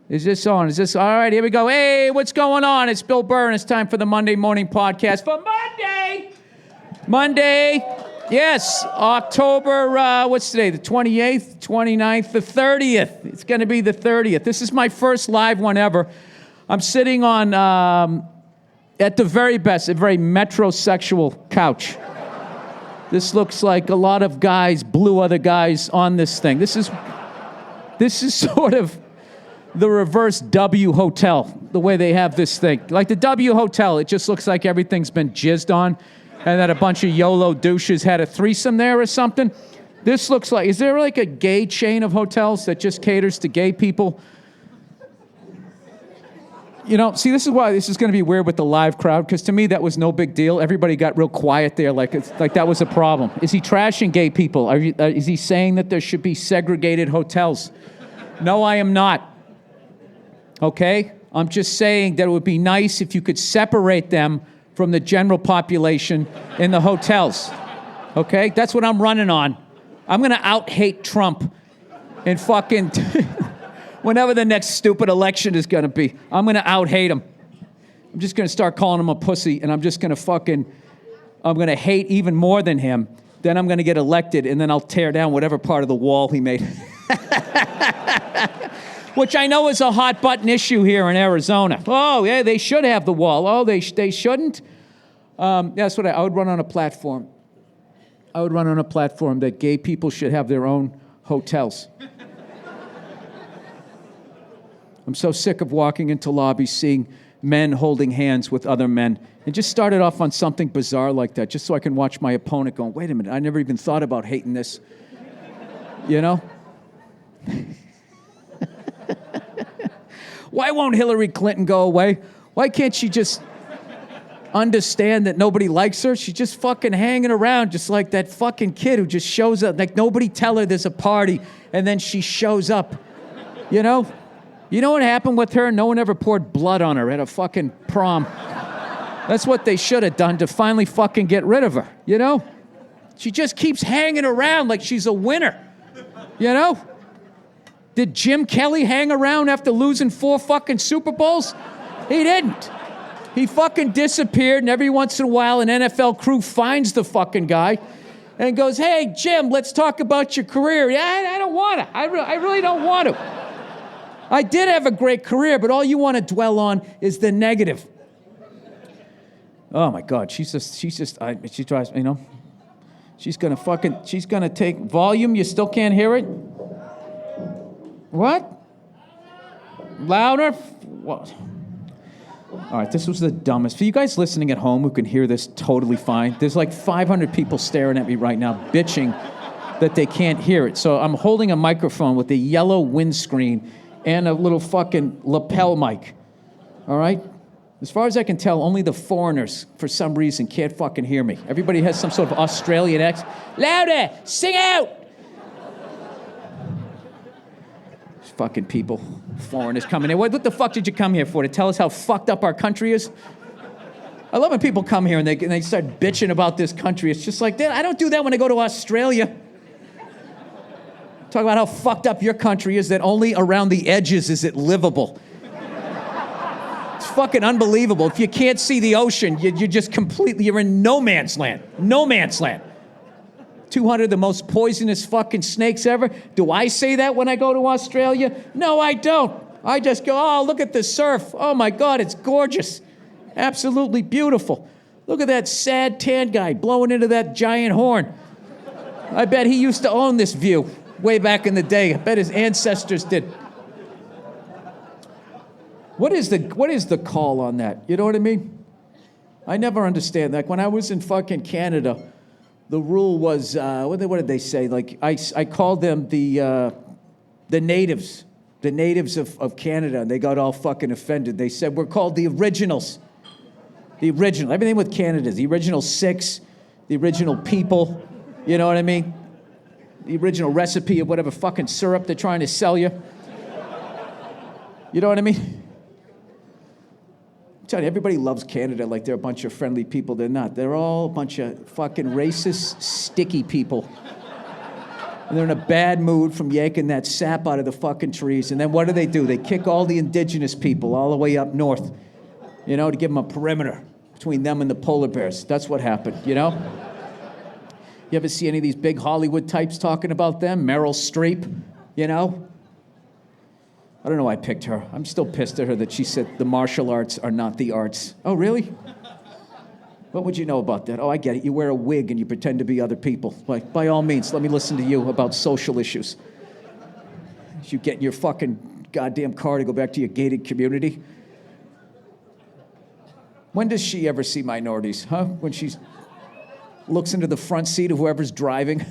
Is this on? Is this all right? Here we go. Hey, what's going on? It's Bill Burr, and it's time for the Monday morning podcast for Monday. Yes, October, what's today? The 28th, 29th, the 30th. It's going to be the 30th. This is my first live one ever. I'm sitting on, at the very best, a very metrosexual couch. This looks like a lot of guys blew other guys on this thing. This is sort of the reverse W Hotel, the way they have this thing. Like the W Hotel, it just looks like everything's been jizzed on and that a bunch of YOLO douches had a threesome there or something. This looks like, is there like a gay chain of hotels that just caters to gay people? You know, see, this is why this is going to be weird with the live crowd, because to me that was no big deal. Everybody got real quiet there, like that was a problem. Is he trashing gay people? Is he saying that there should be segregated hotels? No, I am not. Okay? I'm just saying that it would be nice if you could separate them from the general population in the hotels. Okay? That's what I'm running on. I'm going to out-hate Trump and fucking... whenever the next stupid election is going to be. I'm going to out-hate him. I'm just going to start calling him a pussy, and I'm just going to I'm going to hate even more than him. Then I'm going to get elected, and then I'll tear down whatever part of the wall he made. Which I know is a hot-button issue here in Arizona. Oh, yeah, they should have the wall. Oh, they shouldn't? That's what I would run on a platform. I would run on a platform that gay people should have their own hotels. I'm so sick of walking into lobbies, seeing men holding hands with other men. And just started off on something bizarre like that, just so I can watch my opponent going, wait a minute, I never even thought about hating this. You know? Why won't Hillary Clinton go away? Why can't she just understand that nobody likes her? She's just fucking hanging around just like that fucking kid who just shows up. Like nobody tell her there's a party, and then she shows up. You know? You know what happened with her? No one ever poured blood on her at a fucking prom. That's what they should have done to finally fucking get rid of her, you know? She just keeps hanging around like she's a winner, you know? Did Jim Kelly hang around after losing 4 fucking Super Bowls? He didn't. He fucking disappeared, and every once in a while an NFL crew finds the fucking guy and goes, hey, Jim, let's talk about your career. Yeah, I don't want to. I really don't want to. I did have a great career, but all you want to dwell on is the negative. Oh my God, she drives, you know, she's gonna take volume. You still can't hear it? What? Louder? What? All right, this was the dumbest. For you guys listening at home who can hear this totally fine, there's like 500 people staring at me right now, bitching that they can't hear it. So I'm holding a microphone with a yellow windscreen and a little fucking lapel mic, all right? As far as I can tell, only the foreigners, for some reason, can't fucking hear me. Everybody has some sort of Australian accent. Louder! Sing out! These fucking people, foreigners coming in. What the fuck did you come here for? To tell us how fucked up our country is? I love when people come here and they start bitching about this country. It's just like, I don't do that when I go to Australia. Talk about how fucked up your country is, that only around the edges is it livable. It's fucking unbelievable. If you can't see the ocean, you're just you're in no man's land. No man's land. 200 of the most poisonous fucking snakes ever. Do I say that when I go to Australia? No, I don't. I just go, oh, look at the surf. Oh my God, it's gorgeous. Absolutely beautiful. Look at that sad tan guy blowing into that giant horn. I bet he used to own this view. Way back in the day. I bet his ancestors did. What is the call on that? You know what I mean? I never understand. Like when I was in fucking Canada, the rule was, what did they say? Like I called them the natives of Canada, and they got all fucking offended. They said, we're called the originals. The original. Everything with Canada. The original 6, the original people. You know what I mean? The original recipe of whatever fucking syrup they're trying to sell you. You know what I mean? I'm telling you, everybody loves Canada like they're a bunch of friendly people. They're not. They're all a bunch of fucking racist, sticky people. And they're in a bad mood from yanking that sap out of the fucking trees. And then what do? They kick all the indigenous people all the way up north, you know, to give them a perimeter between them and the polar bears. That's what happened, you know? You ever see any of these big Hollywood types talking about them? Meryl Streep, you know? I don't know why I picked her. I'm still pissed at her that she said the martial arts are not the arts. Oh, really? What would you know about that? Oh, I get it. You wear a wig and you pretend to be other people. Like, by all means, let me listen to you about social issues. You get in your fucking goddamn car to go back to your gated community. When does she ever see minorities, huh? When she looks into the front seat of whoever's driving?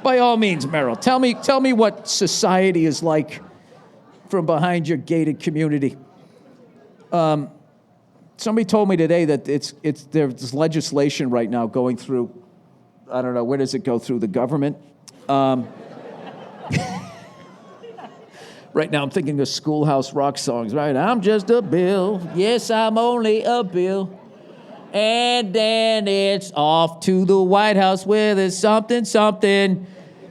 By all means, Meryl, tell me what society is like from behind your gated community. Somebody told me today that there's legislation right now going through, I don't know, where does it go through? The government? Right now I'm thinking of Schoolhouse Rock songs, right? I'm just a bill. Yes, I'm only a bill. And then it's off to the White House where there's something.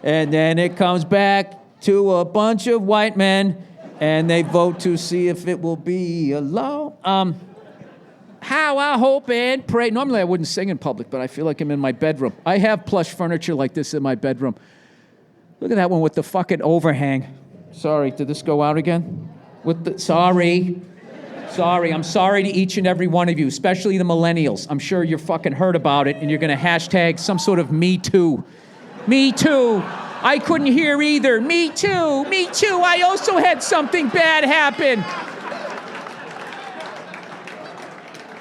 And then it comes back to a bunch of white men. And they vote to see if it will be a law. How I hope and pray. Normally I wouldn't sing in public, but I feel like I'm in my bedroom. I have plush furniture like this in my bedroom. Look at that one with the fucking overhang. Sorry, did this go out again? Sorry, I'm sorry to each and every one of you, especially the millennials. I'm sure you're fucking heard about it, and you're gonna hashtag some sort of Me Too. Me Too. I couldn't hear either. Me too. I also had something bad happen.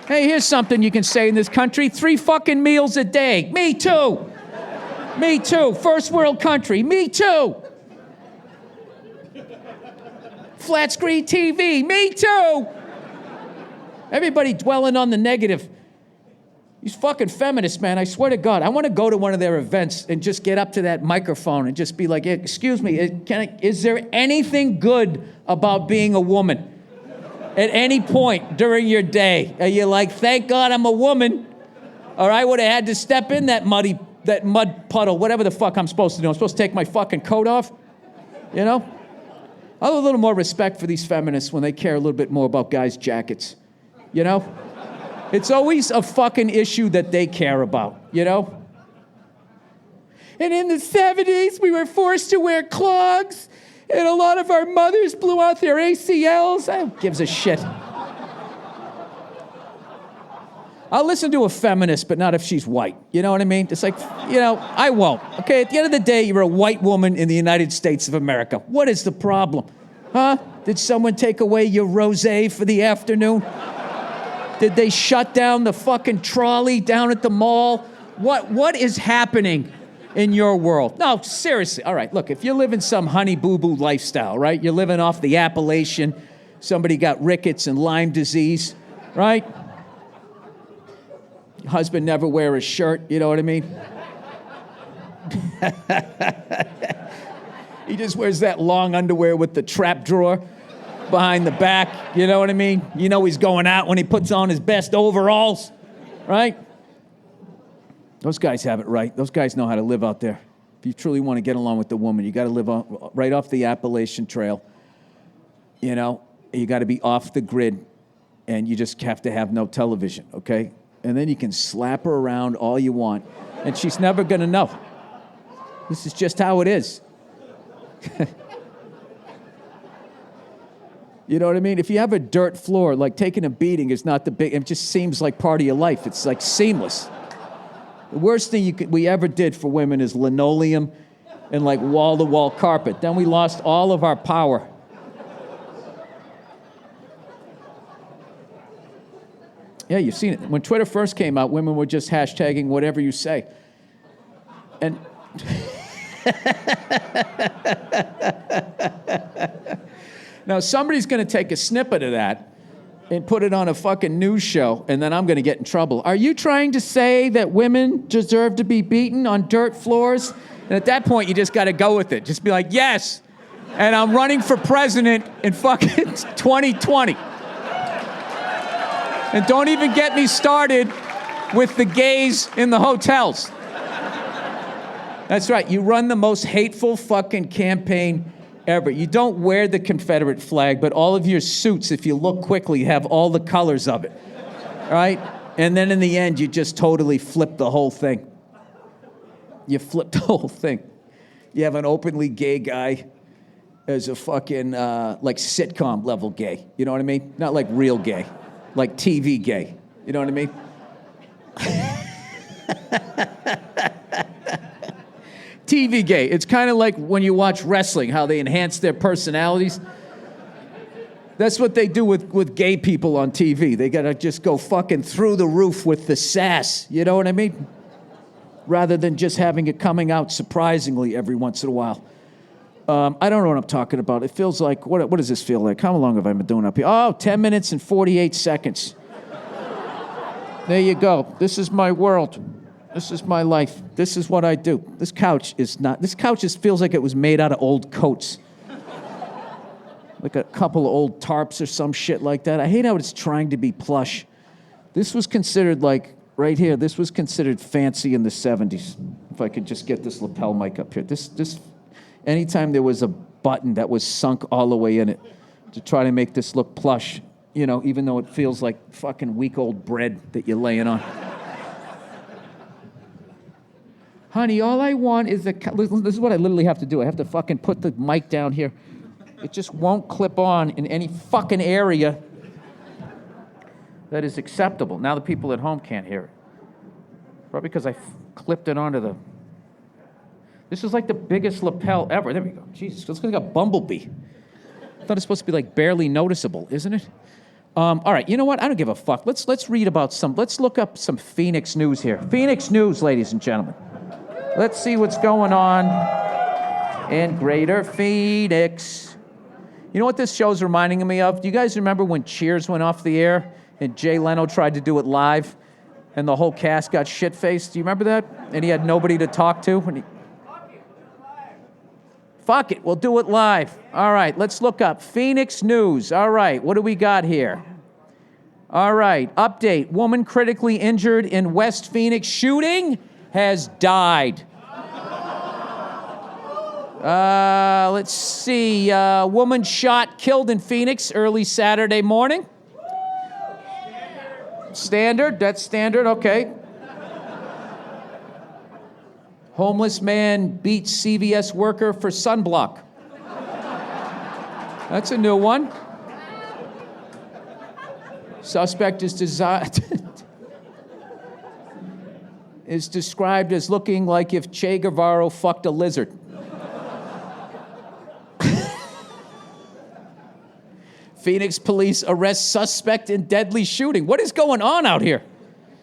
Hey, here's something you can say in this country. 3 fucking meals a day. Me too. First world country. Me too. Flat screen TV. Me too. Everybody dwelling on the negative. These fucking feminists, man, I swear to God, I want to go to one of their events and just get up to that microphone and just be like, excuse me, is there anything good about being a woman? At any point during your day, are you like, thank God I'm a woman, or I would have had to step in that mud puddle, whatever the fuck I'm supposed to do. I'm supposed to take my fucking coat off, you know? I have a little more respect for these feminists when they care a little bit more about guys' jackets, you know? It's always a fucking issue that they care about, you know? And in the 70s, we were forced to wear clogs, and a lot of our mothers blew out their ACLs. Who gives a shit? I'll listen to a feminist, but not if she's white. You know what I mean? It's like, you know, I won't. Okay, at the end of the day, you're a white woman in the United States of America. What is the problem? Huh? Did someone take away your rosé for the afternoon? Did they shut down the fucking trolley down at the mall? What is happening in your world? No, seriously. All right, look, if you're living some honey boo-boo lifestyle, right? You're living off the Appalachian. Somebody got rickets and Lyme disease, right? Your husband never wear a shirt, you know what I mean? He just wears that long underwear with the trap drawer behind the back, you know what I mean? You know he's going out when he puts on his best overalls, right? Those guys have it right. Those guys know how to live out there. If you truly want to get along with the woman, you got to live right off the Appalachian Trail. You know, you got to be off the grid, and you just have to have no television, okay? And then you can slap her around all you want, and she's never going to know. This is just how it is. You know what I mean? If you have a dirt floor, like taking a beating is not the big, it just seems like part of your life. It's like seamless. The worst thing we ever did for women is linoleum and like wall-to-wall carpet. Then we lost all of our power. Yeah, you've seen it. When Twitter first came out, women were just hashtagging whatever you say. And now somebody's going to take a snippet of that and put it on a fucking news show, and then I'm going to get in trouble. Are you trying to say that women deserve to be beaten on dirt floors? And at that point, you just got to go with it. Just be like, yes, and I'm running for president in fucking 2020. And don't even get me started with the gays in the hotels. That's right. You run the most hateful fucking campaign ever. You don't wear the Confederate flag, but all of your suits, if you look quickly, have all the colors of it. Right? And then in the end, you just totally flip the whole thing. You flip the whole thing. You have an openly gay guy as a fucking, like, sitcom level gay. You know what I mean? Not like real gay. Like TV gay. You know what I mean? TV gay. It's kind of like when you watch wrestling, how they enhance their personalities. That's what they do with gay people on TV. They gotta just go fucking through the roof with the sass. You know what I mean? Rather than just having it coming out surprisingly every once in a while. I don't know what I'm talking about. It feels like, what does this feel like? How long have I been doing up here? Oh, 10 minutes and 48 seconds. There you go. This is my world. This is my life. This is what I do. This couch just feels like it was made out of old coats. Like a couple of old tarps or some shit like that. I hate how it's trying to be plush. This was considered like, right here, this was considered fancy in the 70s. If I could just get this lapel mic up here. This, anytime there was a button that was sunk all the way in it to try to make this look plush, you know, even though it feels like fucking week old bread that you're laying on. Honey, all I want is this is what I literally have to do. I have to fucking put the mic down here. It just won't clip on in any fucking area that is acceptable. Now the people at home can't hear it. Probably because I clipped it onto the... This is like the biggest lapel ever. There we go. Jesus, it looks like a bumblebee. I thought it's supposed to be like barely noticeable, isn't it? All right, you know what? I don't give a fuck. Let's read about let's look up some Phoenix news here. Phoenix news, ladies and gentlemen. Let's see what's going on in Greater Phoenix. You know what this show's reminding me of? Do you guys remember when Cheers went off the air and Jay Leno tried to do it live and the whole cast got shit-faced? Do you remember that? And he had nobody to talk to? Fuck it, we'll do it live. All right, let's look up Phoenix news. All right, what do we got here? All right, update. Woman critically injured in West Phoenix shooting has died. Let's see. Woman shot, killed in Phoenix early Saturday morning. Standard? That's standard, okay. Homeless man beats CVS worker for sunblock. That's a new one. Suspect is described as looking like if Che Guevara fucked a lizard. Phoenix police arrest suspect in deadly shooting. What is going on out here?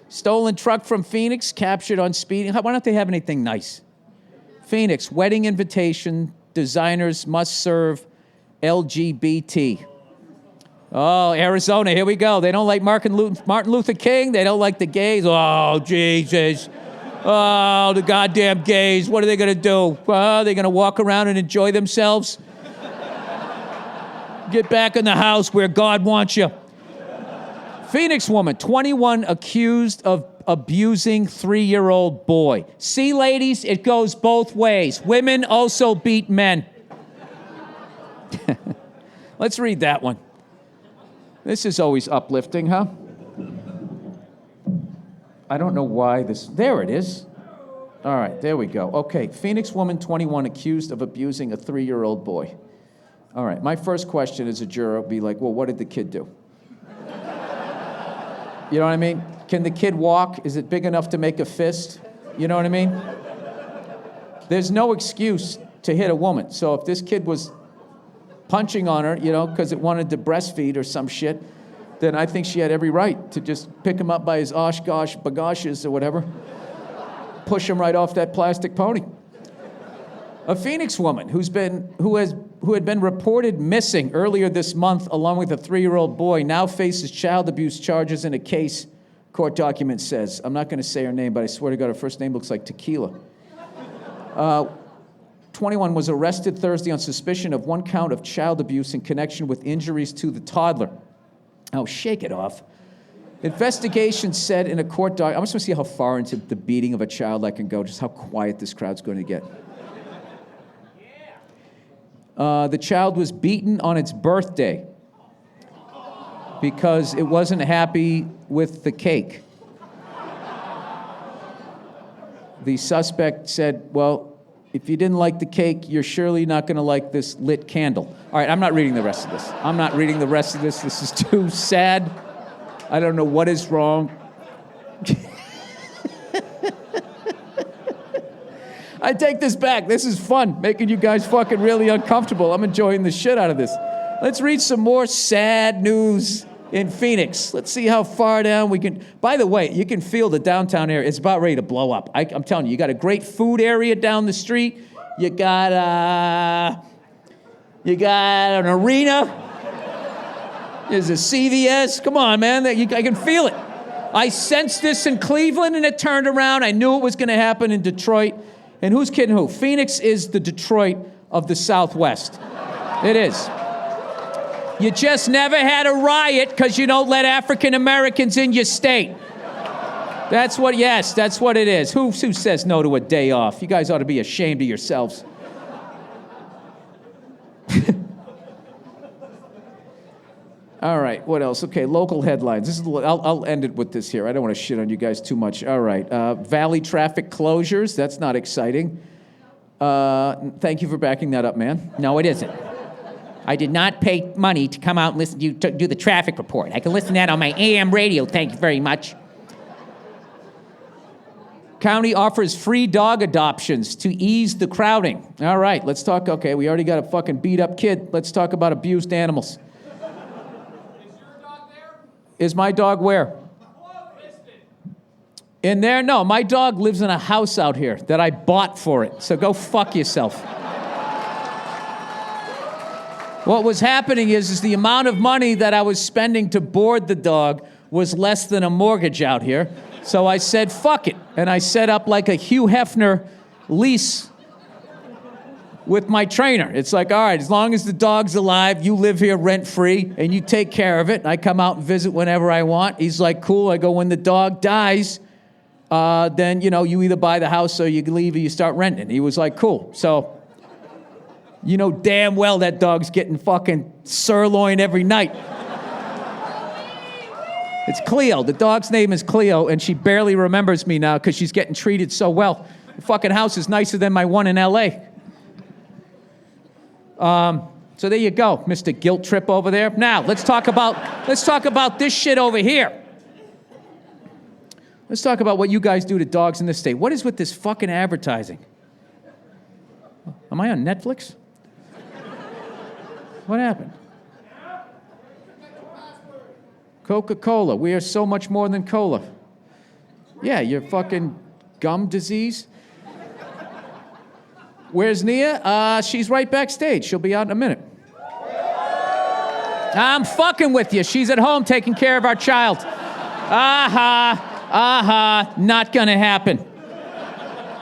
Stolen truck from Phoenix, captured on speeding. Why don't they have anything nice? Phoenix, wedding invitation, designers must serve LGBT. Oh, Arizona, here we go. They don't like Martin Luther King. They don't like the gays. Oh, Jesus. Oh, the goddamn gays. What are they going to do? Are they going to walk around and enjoy themselves? Get back in the house where God wants you. Phoenix woman, 21, accused of abusing 3-year-old boy. See, ladies, it goes both ways. Women also beat men. Let's read that one. This is always uplifting, huh? I don't know why this... There it is. All right, there we go. Okay, Phoenix woman, 21, accused of abusing a 3-year-old boy. All right, my first question as a juror would be like, well, what did the kid do? You know what I mean? Can the kid walk? Is it big enough to make a fist? You know what I mean? There's no excuse to hit a woman. So if this kid was punching on her, you know, because it wanted to breastfeed or some shit, then I think she had every right to just pick him up by his oshkosh bagoshes or whatever, push him right off that plastic pony. A Phoenix woman who had been reported missing earlier this month along with a 3-year-old boy now faces child abuse charges in a case, court document says. I'm not going to say her name, but I swear to God, her first name looks like tequila. 21 was arrested Thursday on suspicion of 1 count of child abuse in connection with injuries to the toddler. Oh, shake it off. Investigation said in a court doc, I'm just going to see how far into the beating of a child I can go, just how quiet this crowd's going to get. The child was beaten on its birthday because it wasn't happy with the cake. The suspect said, well, if you didn't like the cake, you're surely not going to like this lit candle. All right, I'm not reading the rest of this. I'm not reading the rest of this. This is too sad. I don't know what is wrong. I take this back. This is fun, making you guys fucking really uncomfortable. I'm enjoying the shit out of this. Let's read some more sad news in Phoenix. Let's see how far down we can. By the way, you can feel the downtown area. It's about ready to blow up. I'm telling you, you got a great food area down the street. You got an arena. There's a CVS. Come on, man. I can feel it. I sensed this in Cleveland, and it turned around. I knew it was going to happen in Detroit. And who's kidding who? Phoenix is the Detroit of the Southwest. It is. You just never had a riot because you don't let African Americans in your state. That's what it is. Who says no to a day off? You guys ought to be ashamed of yourselves. All right, what else? Okay, local headlines. I'll end it with this here. I don't want to shit on you guys too much. All right, Valley traffic closures. That's not exciting. Thank you for backing that up, man. No, it isn't. I did not pay money to come out and listen to you do the traffic report. I can listen to that on my AM radio. Thank you very much. County offers free dog adoptions to ease the crowding. All right, let's talk. Okay, we already got a fucking beat up kid. Let's talk about abused animals. Is my dog where? In there? No, my dog lives in a house out here that I bought for it. So go fuck yourself. What was happening is the amount of money that I was spending to board the dog was less than a mortgage out here. So I said, fuck it. And I set up like a Hugh Hefner lease with my trainer. It's like, all right, as long as the dog's alive, you live here rent-free, and you take care of it. I come out and visit whenever I want. He's like, cool. I go, when the dog dies, then, you either buy the house or you leave or you start renting. He was like, cool. So, you know damn well that dog's getting fucking sirloin every night. It's Cleo. The dog's name is Cleo, and she barely remembers me now because she's getting treated so well. The fucking house is nicer than my one in L.A., so there you go, Mr. Guilt Trip over there. Now, let's talk about this shit over here. Let's talk about what you guys do to dogs in this state. What is with this fucking advertising? Am I on Netflix? What happened? Coca-Cola. We are so much more than cola. Yeah, your fucking gum disease. Where's Nia? She's right backstage. She'll be out in a minute. I'm fucking with you. She's at home taking care of our child. Not gonna happen.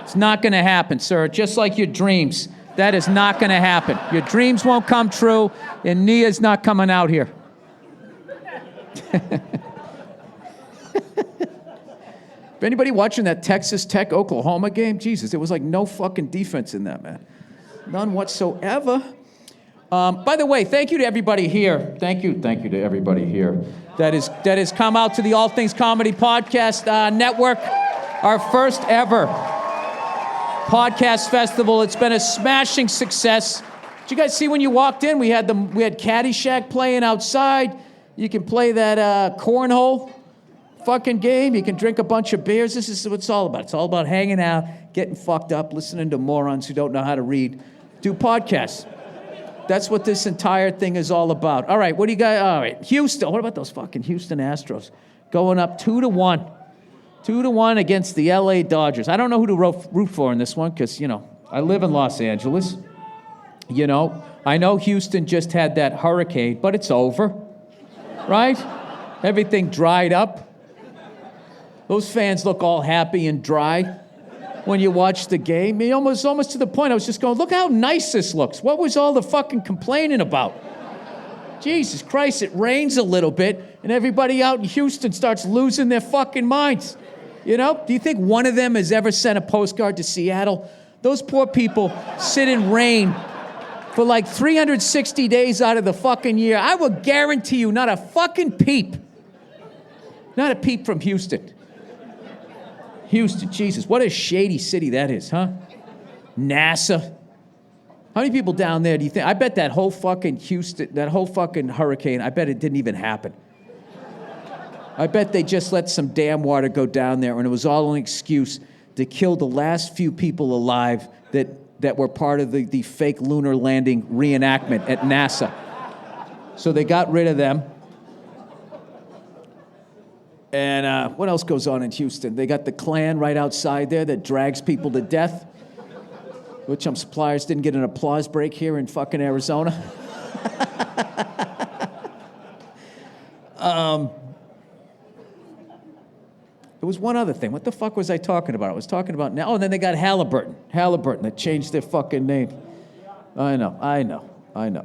It's not gonna happen, sir. Just like your dreams. That is not gonna happen. Your dreams won't come true, and Nia's not coming out here. Anybody watching that Texas Tech-Oklahoma game? Jesus, there was like no fucking defense in that, man. None whatsoever. By the way, thank you to everybody here. Thank you to everybody here that has come out to the All Things Comedy Podcast Network, our first ever podcast festival. It's been a smashing success. Did you guys see when you walked in? We had Caddyshack playing outside. You can play that cornhole fucking game. You can drink a bunch of beers. This is what it's all about. It's all about hanging out, getting fucked up, listening to morons who don't know how to read, do podcasts. That's what this entire thing is all about. All right, what do you got? All right, Houston. What about those fucking Houston Astros? Going up 2-1. 2-1 against the LA Dodgers. I don't know who to root for in this one because, I live in Los Angeles. I know Houston just had that hurricane, but it's over, right? Everything dried up. Those fans look all happy and dry when you watch the game. Almost to the point I was just going, look how nice this looks. What was all the fucking complaining about? Jesus Christ, it rains a little bit, and everybody out in Houston starts losing their fucking minds. You know? Do you think one of them has ever sent a postcard to Seattle? Those poor people sit in rain for like 360 days out of the fucking year. I will guarantee you not a fucking peep. Not a peep from Houston. Houston, Jesus, what a shady city that is, huh? NASA. How many people down there do you think? I bet that whole fucking Houston, that whole fucking hurricane, I bet it didn't even happen. I bet they just let some dam water go down there, and it was all an excuse to kill the last few people alive that were part of the fake lunar landing reenactment at NASA. So they got rid of them. And what else goes on in Houston? They got the Klan right outside there that drags people to death, which I'm surprised didn't get an applause break here in fucking Arizona. There was one other thing. What the fuck was I talking about? I was talking about now. Oh, and then they got Halliburton. Halliburton, that changed their fucking name. I know.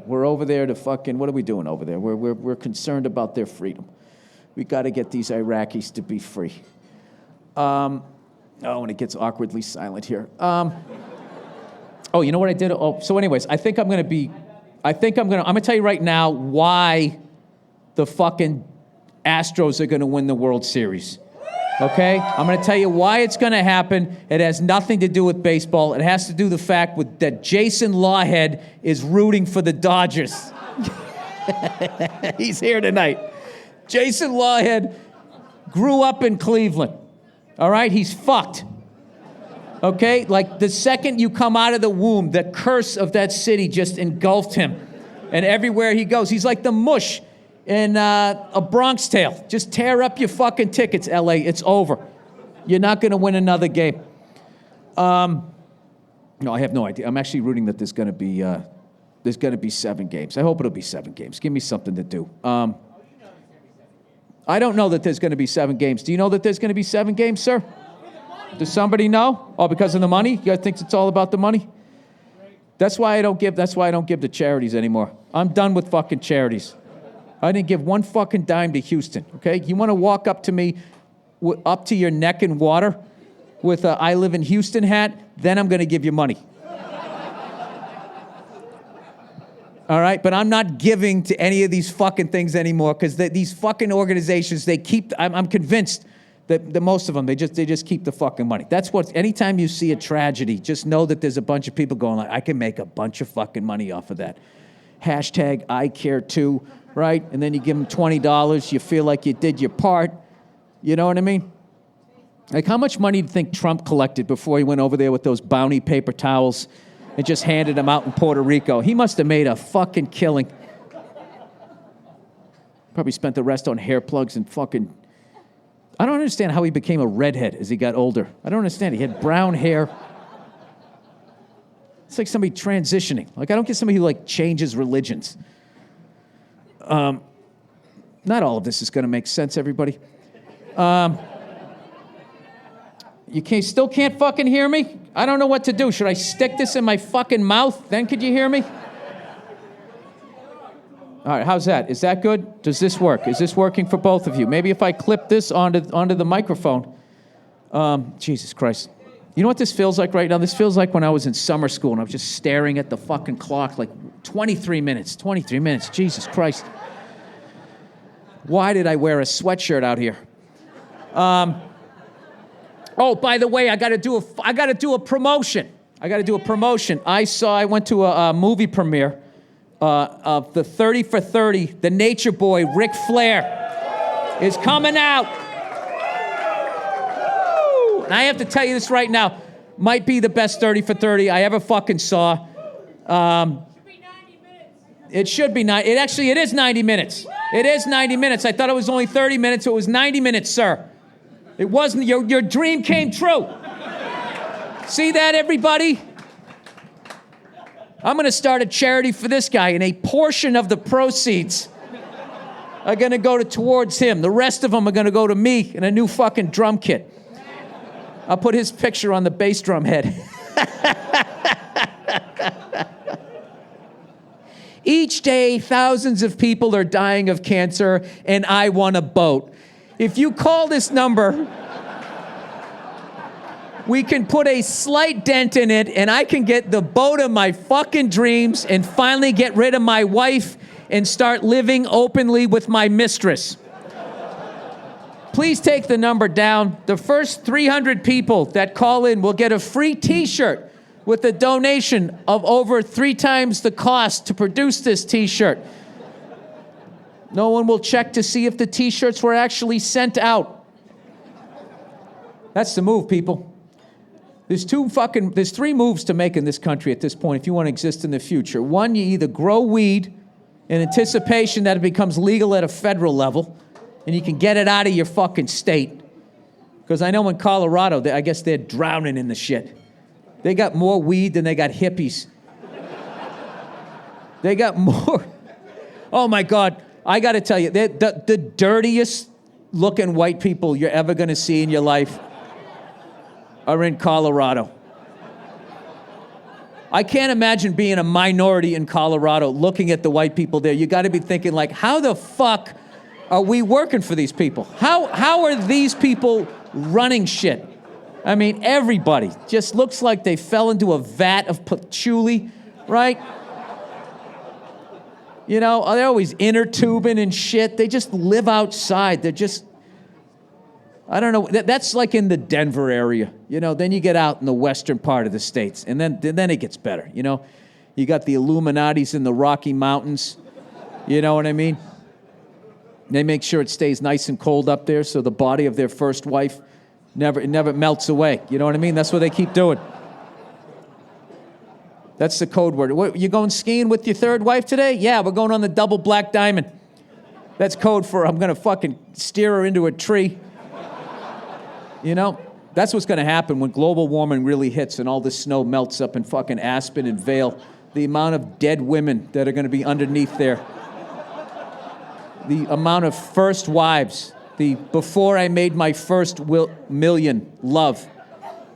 We're over there to fucking, what are we doing over there? We're concerned about their freedom. We got to get these Iraqis to be free. And it gets awkwardly silent here. Oh, you know what I did? Oh, so anyways, I'm going to tell you right now why the fucking Astros are going to win the World Series. Okay? I'm going to tell you why it's going to happen. It has nothing to do with baseball. It has to do with the fact that Jason Lawhead is rooting for the Dodgers. He's here tonight. Jason Lawhead grew up in Cleveland. All right? He's fucked. Okay? Like the second you come out of the womb, the curse of that city just engulfed him. And everywhere he goes, he's like the mush in A Bronx Tale. Just tear up your fucking tickets, LA. It's over. You're not going to win another game. No, I have no idea. I'm actually rooting that there's going to be 7 games. I hope it'll be 7 games. Give me something to do. I don't know that there's going to be 7 games. Do you know that there's going to be 7 games, sir? Does somebody know? Oh, because of the money? You guys think it's all about the money? That's why I don't give to charities anymore. I'm done with fucking charities. I didn't give one fucking dime to Houston, okay? You want to walk up to me, up to your neck in water with a I live in Houston hat, then I'm going to give you money. All right? But I'm not giving to any of these fucking things anymore because these fucking organizations, they keep, I'm convinced that most of them, they just keep the fucking money. That's what, anytime you see a tragedy, just know that there's a bunch of people going like, I can make a bunch of fucking money off of that. Hashtag I care too. Right? And then you give them $20, you feel like you did your part. You know what I mean? Like, how much money do you think Trump collected before he went over there with those bounty paper towels and just handed them out in Puerto Rico? He must have made a fucking killing. Probably spent the rest on hair plugs and fucking... I don't understand how he became a redhead as he got older. I don't understand. He had brown hair. It's like somebody transitioning. Like, I don't get somebody who, like, changes religions. Not all of this is going to make sense, everybody. You still can't fucking hear me? I don't know what to do. Should I stick this in my fucking mouth? Then could you hear me? All right, how's that? Is that good? Does this work? Is this working for both of you? Maybe if I clip this onto the microphone. Jesus Christ. You know what this feels like right now? This feels like when I was in summer school and I was just staring at the fucking clock like 23 minutes. 23 minutes. Jesus Christ. Why did I wear a sweatshirt out here? Oh, by the way, I got to do a promotion. I went to a movie premiere of the 30 for 30. The Nature Boy, Ric Flair, is coming out. And I have to tell you this right now. Might be the best 30 for 30 I ever fucking saw. It should be 90. It is 90 minutes. It is 90 minutes. I thought it was only 30 minutes. It was 90 minutes, sir. It wasn't. Your dream came true. See that, everybody? I'm going to start a charity for this guy, and a portion of the proceeds are going to go towards him. The rest of them are going to go to me and a new fucking drum kit. I'll put his picture on the bass drum head. Each day, thousands of people are dying of cancer, and I want a boat. If you call this number, we can put a slight dent in it, and I can get the boat of my fucking dreams and finally get rid of my wife and start living openly with my mistress. Please take the number down. The first 300 people that call in will get a free t-shirt with a donation of over 3 times the cost to produce this t-shirt. No one will check to see if the t-shirts were actually sent out. That's the move, people. There's 3 moves to make in this country at this point if you want to exist in the future. One, you either grow weed in anticipation that it becomes legal at a federal level, and you can get it out of your fucking state. Because I know in Colorado, I guess they're drowning in the shit. They got more weed than they got hippies. They got more. Oh my God, I gotta tell you, the dirtiest looking white people you're ever gonna see in your life are in Colorado. I can't imagine being a minority in Colorado looking at the white people there. You gotta be thinking like, how the fuck are we working for these people? How are these people running shit? I mean, everybody just looks like they fell into a vat of patchouli, right? You know, they're always inner tubing and shit. They just live outside. They're just, I don't know. That's like in the Denver area. You know, then you get out in the western part of the states, and then it gets better. You know, you got the Illuminatis in the Rocky Mountains. You know what I mean? They make sure it stays nice and cold up there, so the body of their first wife never melts away. You know what I mean? That's what they keep doing. That's the code word. What, you going skiing with your third wife today? Yeah, we're going on the double black diamond. That's code for I'm gonna fucking steer her into a tree. You know, that's what's gonna happen when global warming really hits and all this snow melts up in fucking Aspen and Vail. The amount of dead women that are gonna be underneath there. The amount of first wives, before I made my first million love.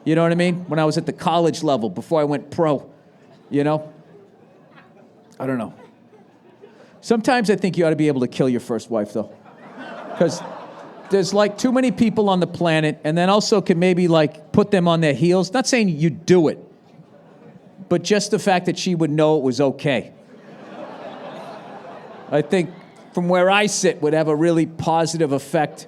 You know what I mean? When I was at the college level, before I went pro, you know? I don't know. Sometimes I think you ought to be able to kill your first wife, though. Because there's like too many people on the planet, and then also can maybe like put them on their heels. Not saying you do it, but just the fact that she would know it was okay. I think from where I sit would have a really positive effect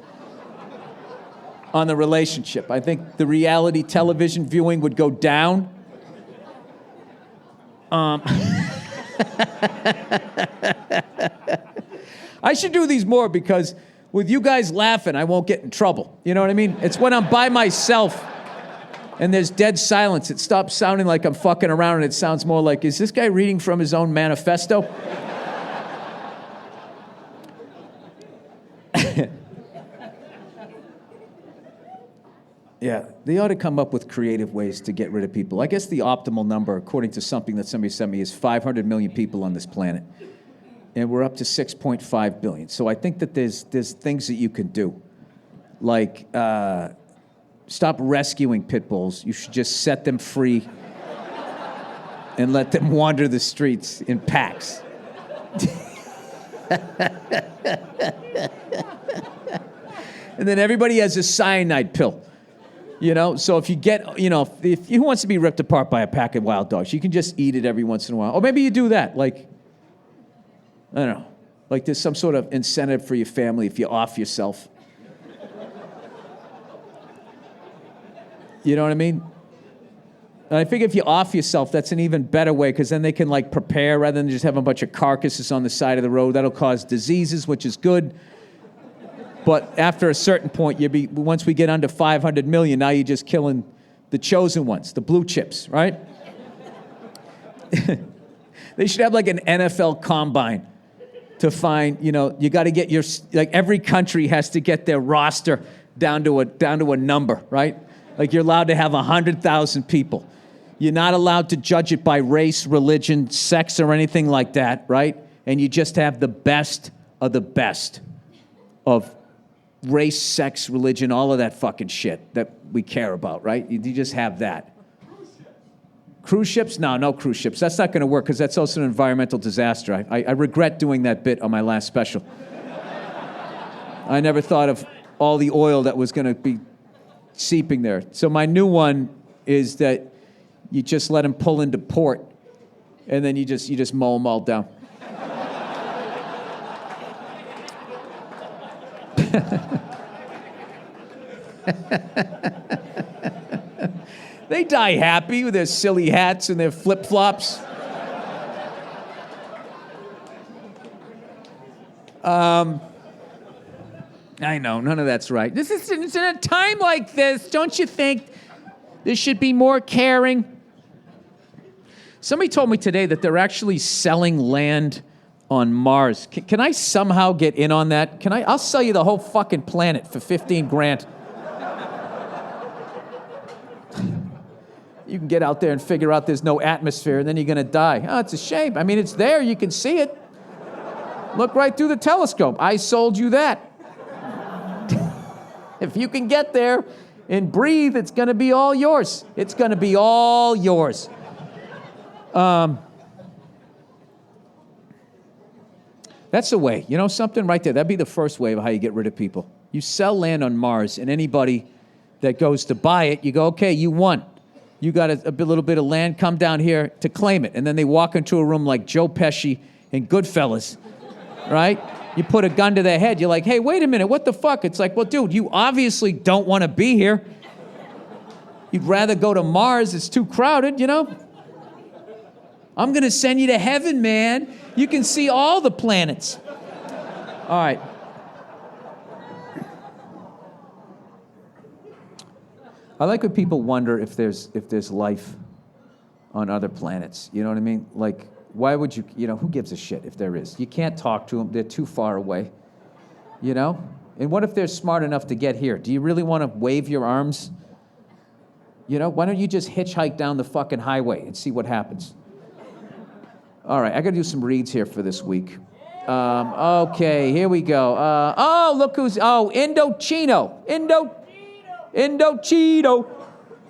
on the relationship. I think the reality television viewing would go down. I should do these more because with you guys laughing, I won't get in trouble. You know what I mean? It's when I'm by myself and there's dead silence. It stops sounding like I'm fucking around and it sounds more like, is this guy reading from his own manifesto? Yeah, they ought to come up with creative ways to get rid of people. I guess the optimal number, according to something that somebody sent me, is 500 million people on this planet. And we're up to 6.5 billion. So I think that there's things that you can do. Like, stop rescuing pit bulls. You should just set them free and let them wander the streets in packs. And then everybody has a cyanide pill. You know, so if you get, you know, if who wants to be ripped apart by a pack of wild dogs? You can just eat it every once in a while. Or maybe you do that, like, I don't know, like there's some sort of incentive for your family if you off yourself. You know what I mean? And I figure if you off yourself, that's an even better way because then they can like prepare rather than just have a bunch of carcasses on the side of the road. That'll cause diseases, which is good. But after a certain point, once we get under 500 million, now you're just killing the chosen ones, the blue chips, right? They should have like an NFL combine to find, you know, you got to get like every country has to get their roster down to a number, right? Like you're allowed to have 100,000 people. You're not allowed to judge it by race, religion, sex, or anything like that, right? And you just have the best of the best of race, sex, religion, all of that fucking shit that we care about, right? You just have that. Cruise ships? No cruise ships. That's not going to work because that's also an environmental disaster. I regret doing that bit on my last special. I never thought of all the oil that was going to be seeping there. So my new one is that you just let them pull into port, and then you just mow them all down. They die happy with their silly hats and their flip-flops. I know, none of that's right. This is in a time like this, don't you think there should be more caring? Somebody told me today that they're actually selling land on Mars. Can I somehow get in on that? I'll sell you the whole fucking planet for 15 grand. You can get out there and figure out there's no atmosphere, and then you're going to die. Oh, it's a shame. I mean, it's there. You can see it. Look right through the telescope. I sold you that. If you can get there and breathe, it's going to be all yours. It's going to be all yours. That's the way. You know something right there? That'd be the first way of how you get rid of people. You sell land on Mars, and anybody that goes to buy it, you go, okay, you won. You got a little bit of land, come down here to claim it. And then they walk into a room like Joe Pesci and Goodfellas, right? You put a gun to their head. You're like, hey, wait a minute, what the fuck? It's like, well, dude, you obviously don't want to be here. You'd rather go to Mars. It's too crowded, you know? I'm going to send you to heaven, man. You can see all the planets. All right. I like when people wonder if there's life on other planets. You know what I mean? Like, why would you know, who gives a shit if there is? You can't talk to them. They're too far away. You know? And what if they're smart enough to get here? Do you really want to wave your arms? You know, why don't you just hitchhike down the fucking highway and see what happens? All right, I got to do some reads here for this week. Okay, here we go. Look who's... Endo Chino. Endo Chino.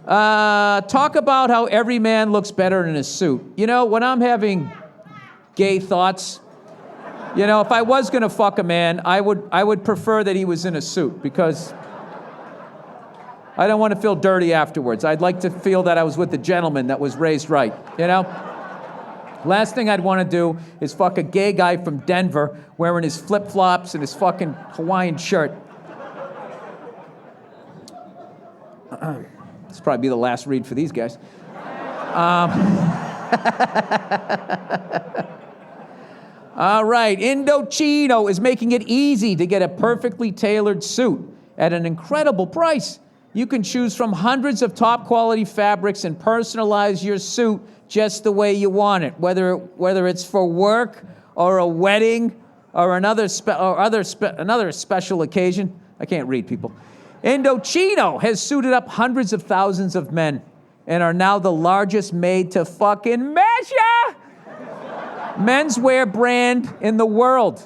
Talk about how every man looks better in a suit. You know, when I'm having gay thoughts, you know, if I was going to fuck a man, I would prefer that he was in a suit because I don't want to feel dirty afterwards. I'd like to feel that I was with a gentleman that was raised right, you know? Last thing I'd want to do is fuck a gay guy from Denver wearing his flip-flops and his fucking Hawaiian shirt. This will probably be the last read for these guys. All right, Endo Chino is making it easy to get a perfectly tailored suit at an incredible price. You can choose from hundreds of top-quality fabrics and personalize your suit just the way you want it, whether it's for work or a wedding or another special occasion. I can't read, people. Endo Chino has suited up hundreds of thousands of men and are now the largest made-to-fucking-measure menswear brand in the world.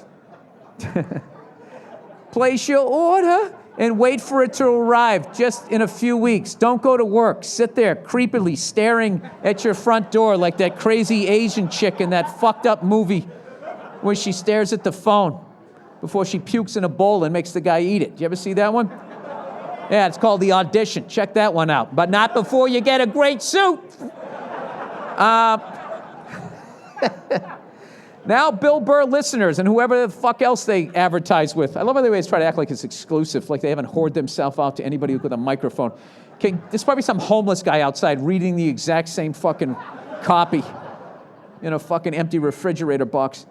Place your order and wait for it to arrive just in a few weeks. Don't go to work. Sit there creepily staring at your front door like that crazy Asian chick in that fucked up movie where she stares at the phone before she pukes in a bowl and makes the guy eat it. You ever see that one? Yeah, it's called The Audition. Check that one out. But not before you get a great suit. Now, Bill Burr listeners and whoever the fuck else they advertise with. I love how they always try to act like it's exclusive, like they haven't whored themselves out to anybody with a microphone. There's probably some homeless guy outside reading the exact same fucking copy in a fucking empty refrigerator box.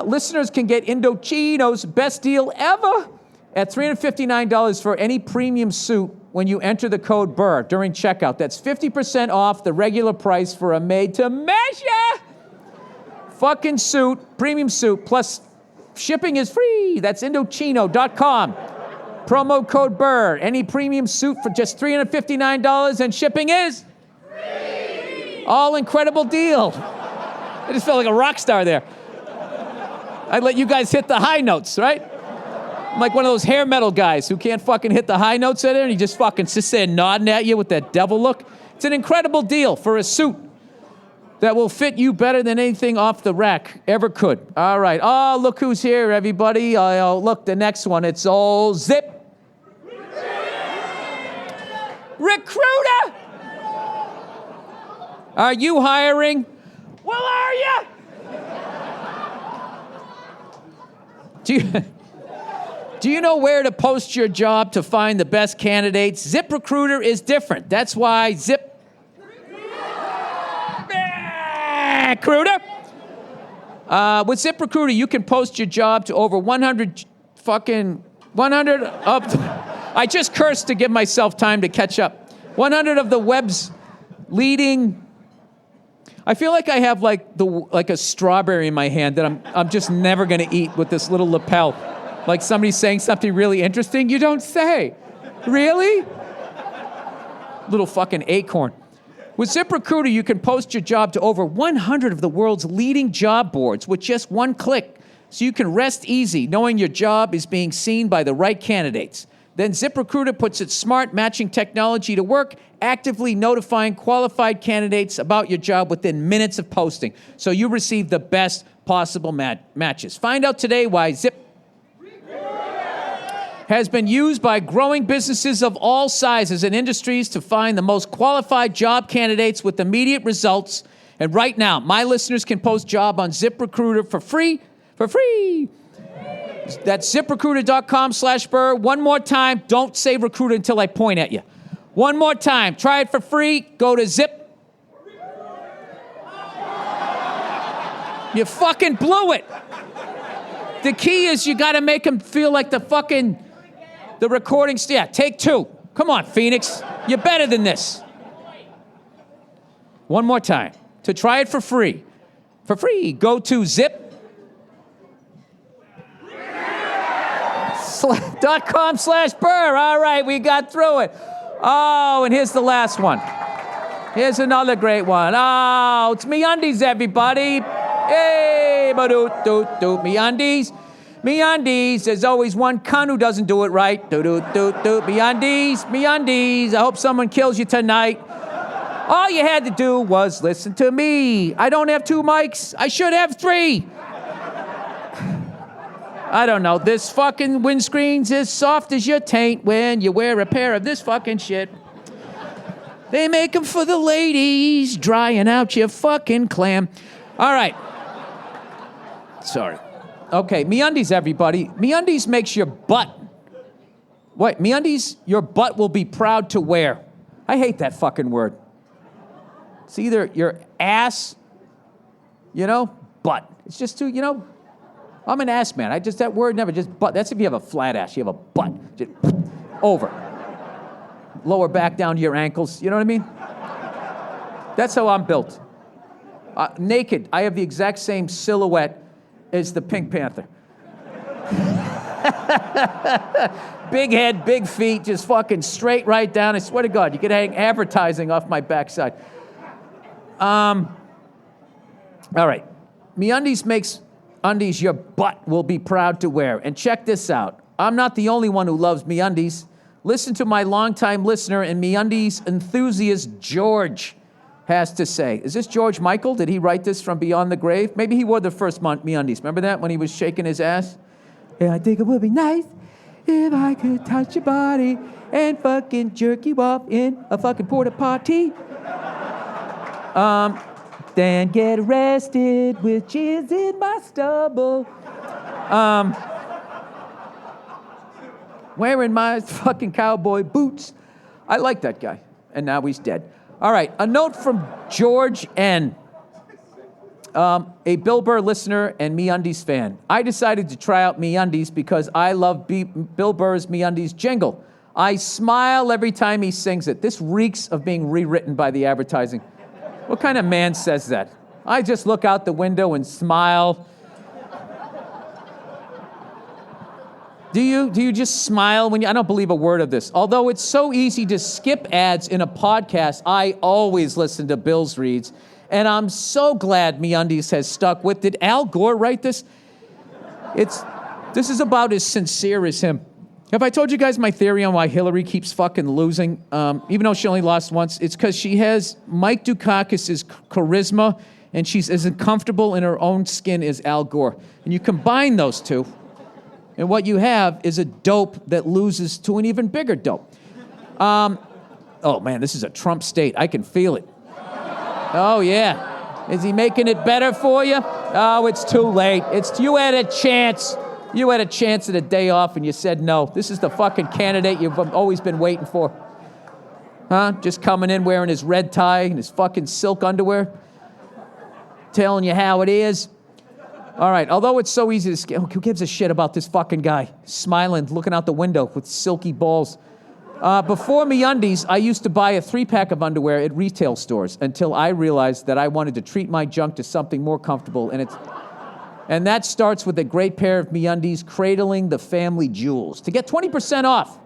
Listeners can get Endo Chino's best deal ever at $359 for any premium suit when you enter the code Burr during checkout. That's 50% off the regular price for a made-to-measure fucking suit, premium suit, plus shipping is free. That's Indochino.com. Promo code Burr. Any premium suit for just $359 and shipping is free. All incredible deal. I just felt like a rock star there. I'd let you guys hit the high notes, right? I'm like one of those hair metal guys who can't fucking hit the high notes at it, and he just fucking sits there nodding at you with that devil look. It's an incredible deal for a suit that will fit you better than anything off the rack ever could. All right. Oh, look who's here, everybody. Oh, look, the next one. It's old Zip. Recruiter! Are you hiring? Well, are you? Do you know where to post your job to find the best candidates? ZipRecruiter is different. That's why ZipRecruiter. With ZipRecruiter, you can post your job to over 100 of... I just cursed to give myself time to catch up. 100 of the web's leading... I feel like I have like a strawberry in my hand that I'm just never going to eat with this little lapel. Like somebody's saying something really interesting. You don't say. Really? Little fucking acorn. With ZipRecruiter, you can post your job to over 100 of the world's leading job boards with just one click. So you can rest easy knowing your job is being seen by the right candidates. Then ZipRecruiter puts its smart matching technology to work, actively notifying qualified candidates about your job within minutes of posting. So you receive the best possible matches. Find out today why Zip has been used by growing businesses of all sizes and industries to find the most qualified job candidates with immediate results. And right now, my listeners can post job on ZipRecruiter for free. That's ZipRecruiter.com/Burr. One more time. Don't say recruiter until I point at you. One more time. Try it for free. Go to Zip. You fucking blew it. The key is you got to make them feel like the recording. Yeah, take two. Come on, Phoenix. You're better than this. One more time. To try it for free. Go to Zip.com/Burr. All right, we got through it. Oh, and here's the last one. Here's another great one. Oh, it's MeUndies, everybody. Hey, ba-doot-doot-doot. MeUndies. MeUndies. There's always one cunt who doesn't do it right. Doot-doot-doot-doot. MeUndies. I hope someone kills you tonight. All you had to do was listen to me. I don't have 2 mics. I should have 3. I don't know. This fucking windscreen's as soft as your taint when you wear a pair of this fucking shit. They make them for the ladies, drying out your fucking clam. All right. Sorry. Okay, MeUndies, everybody. MeUndies makes your butt. Wait, MeUndies, your butt will be proud to wear. I hate that fucking word. It's either your ass, butt. It's just too, I'm an ass man. That word never just butt. That's if you have a flat ass. You have a butt. Just over. Lower back down to your ankles. You know what I mean? That's how I'm built. Naked. I have the exact same silhouette as the Pink Panther. Big head, big feet, just fucking straight right down. I swear to God, you could hang advertising off my backside. All right. MeUndies makes undies your butt will be proud to wear. And check this out. I'm not the only one who loves MeUndies. Listen to my longtime listener and MeUndies enthusiast, George, has to say. Is this George Michael? Did he write this from beyond the grave? Maybe he wore the first MeUndies. Remember that when he was shaking his ass? Yeah, I think it would be nice if I could touch your body and fucking jerk you off in a fucking porta potty. Then get arrested with jizz in my stubble. Wearing my fucking cowboy boots. I like that guy. And now he's dead. All right, a note from George N., a Bill Burr listener and MeUndies fan. I decided to try out MeUndies because I love Bill Burr's MeUndies jingle. I smile every time he sings it. This reeks of being rewritten by the advertising. What kind of man says that? I just look out the window and smile. Do you just smile when I don't believe a word of this. Although it's so easy to skip ads in a podcast, I always listen to Bill's reads. And I'm so glad MeUndies has stuck with it. Al Gore write this? This is about as sincere as him. Have I told you guys my theory on why Hillary keeps fucking losing? Even though she only lost once, it's because she has Mike Dukakis' charisma, and she's as uncomfortable in her own skin as Al Gore. And you combine those two, and what you have is a dope that loses to an even bigger dope. Oh man, this is a Trump state. I can feel it. Oh yeah. Is he making it better for you? Oh, it's too late. You had a chance. You had a chance at a day off and you said no. This is the fucking candidate you've always been waiting for. Huh? Just coming in wearing his red tie and his fucking silk underwear. Telling you how it is. All right, although it's so easy to who gives a shit about this fucking guy? Smiling, looking out the window with silky balls. Before Undies, I used to buy a 3-pack of underwear at retail stores until I realized that I wanted to treat my junk to something more comfortable, and that starts with a great pair of Undies cradling the family jewels. To get 20% off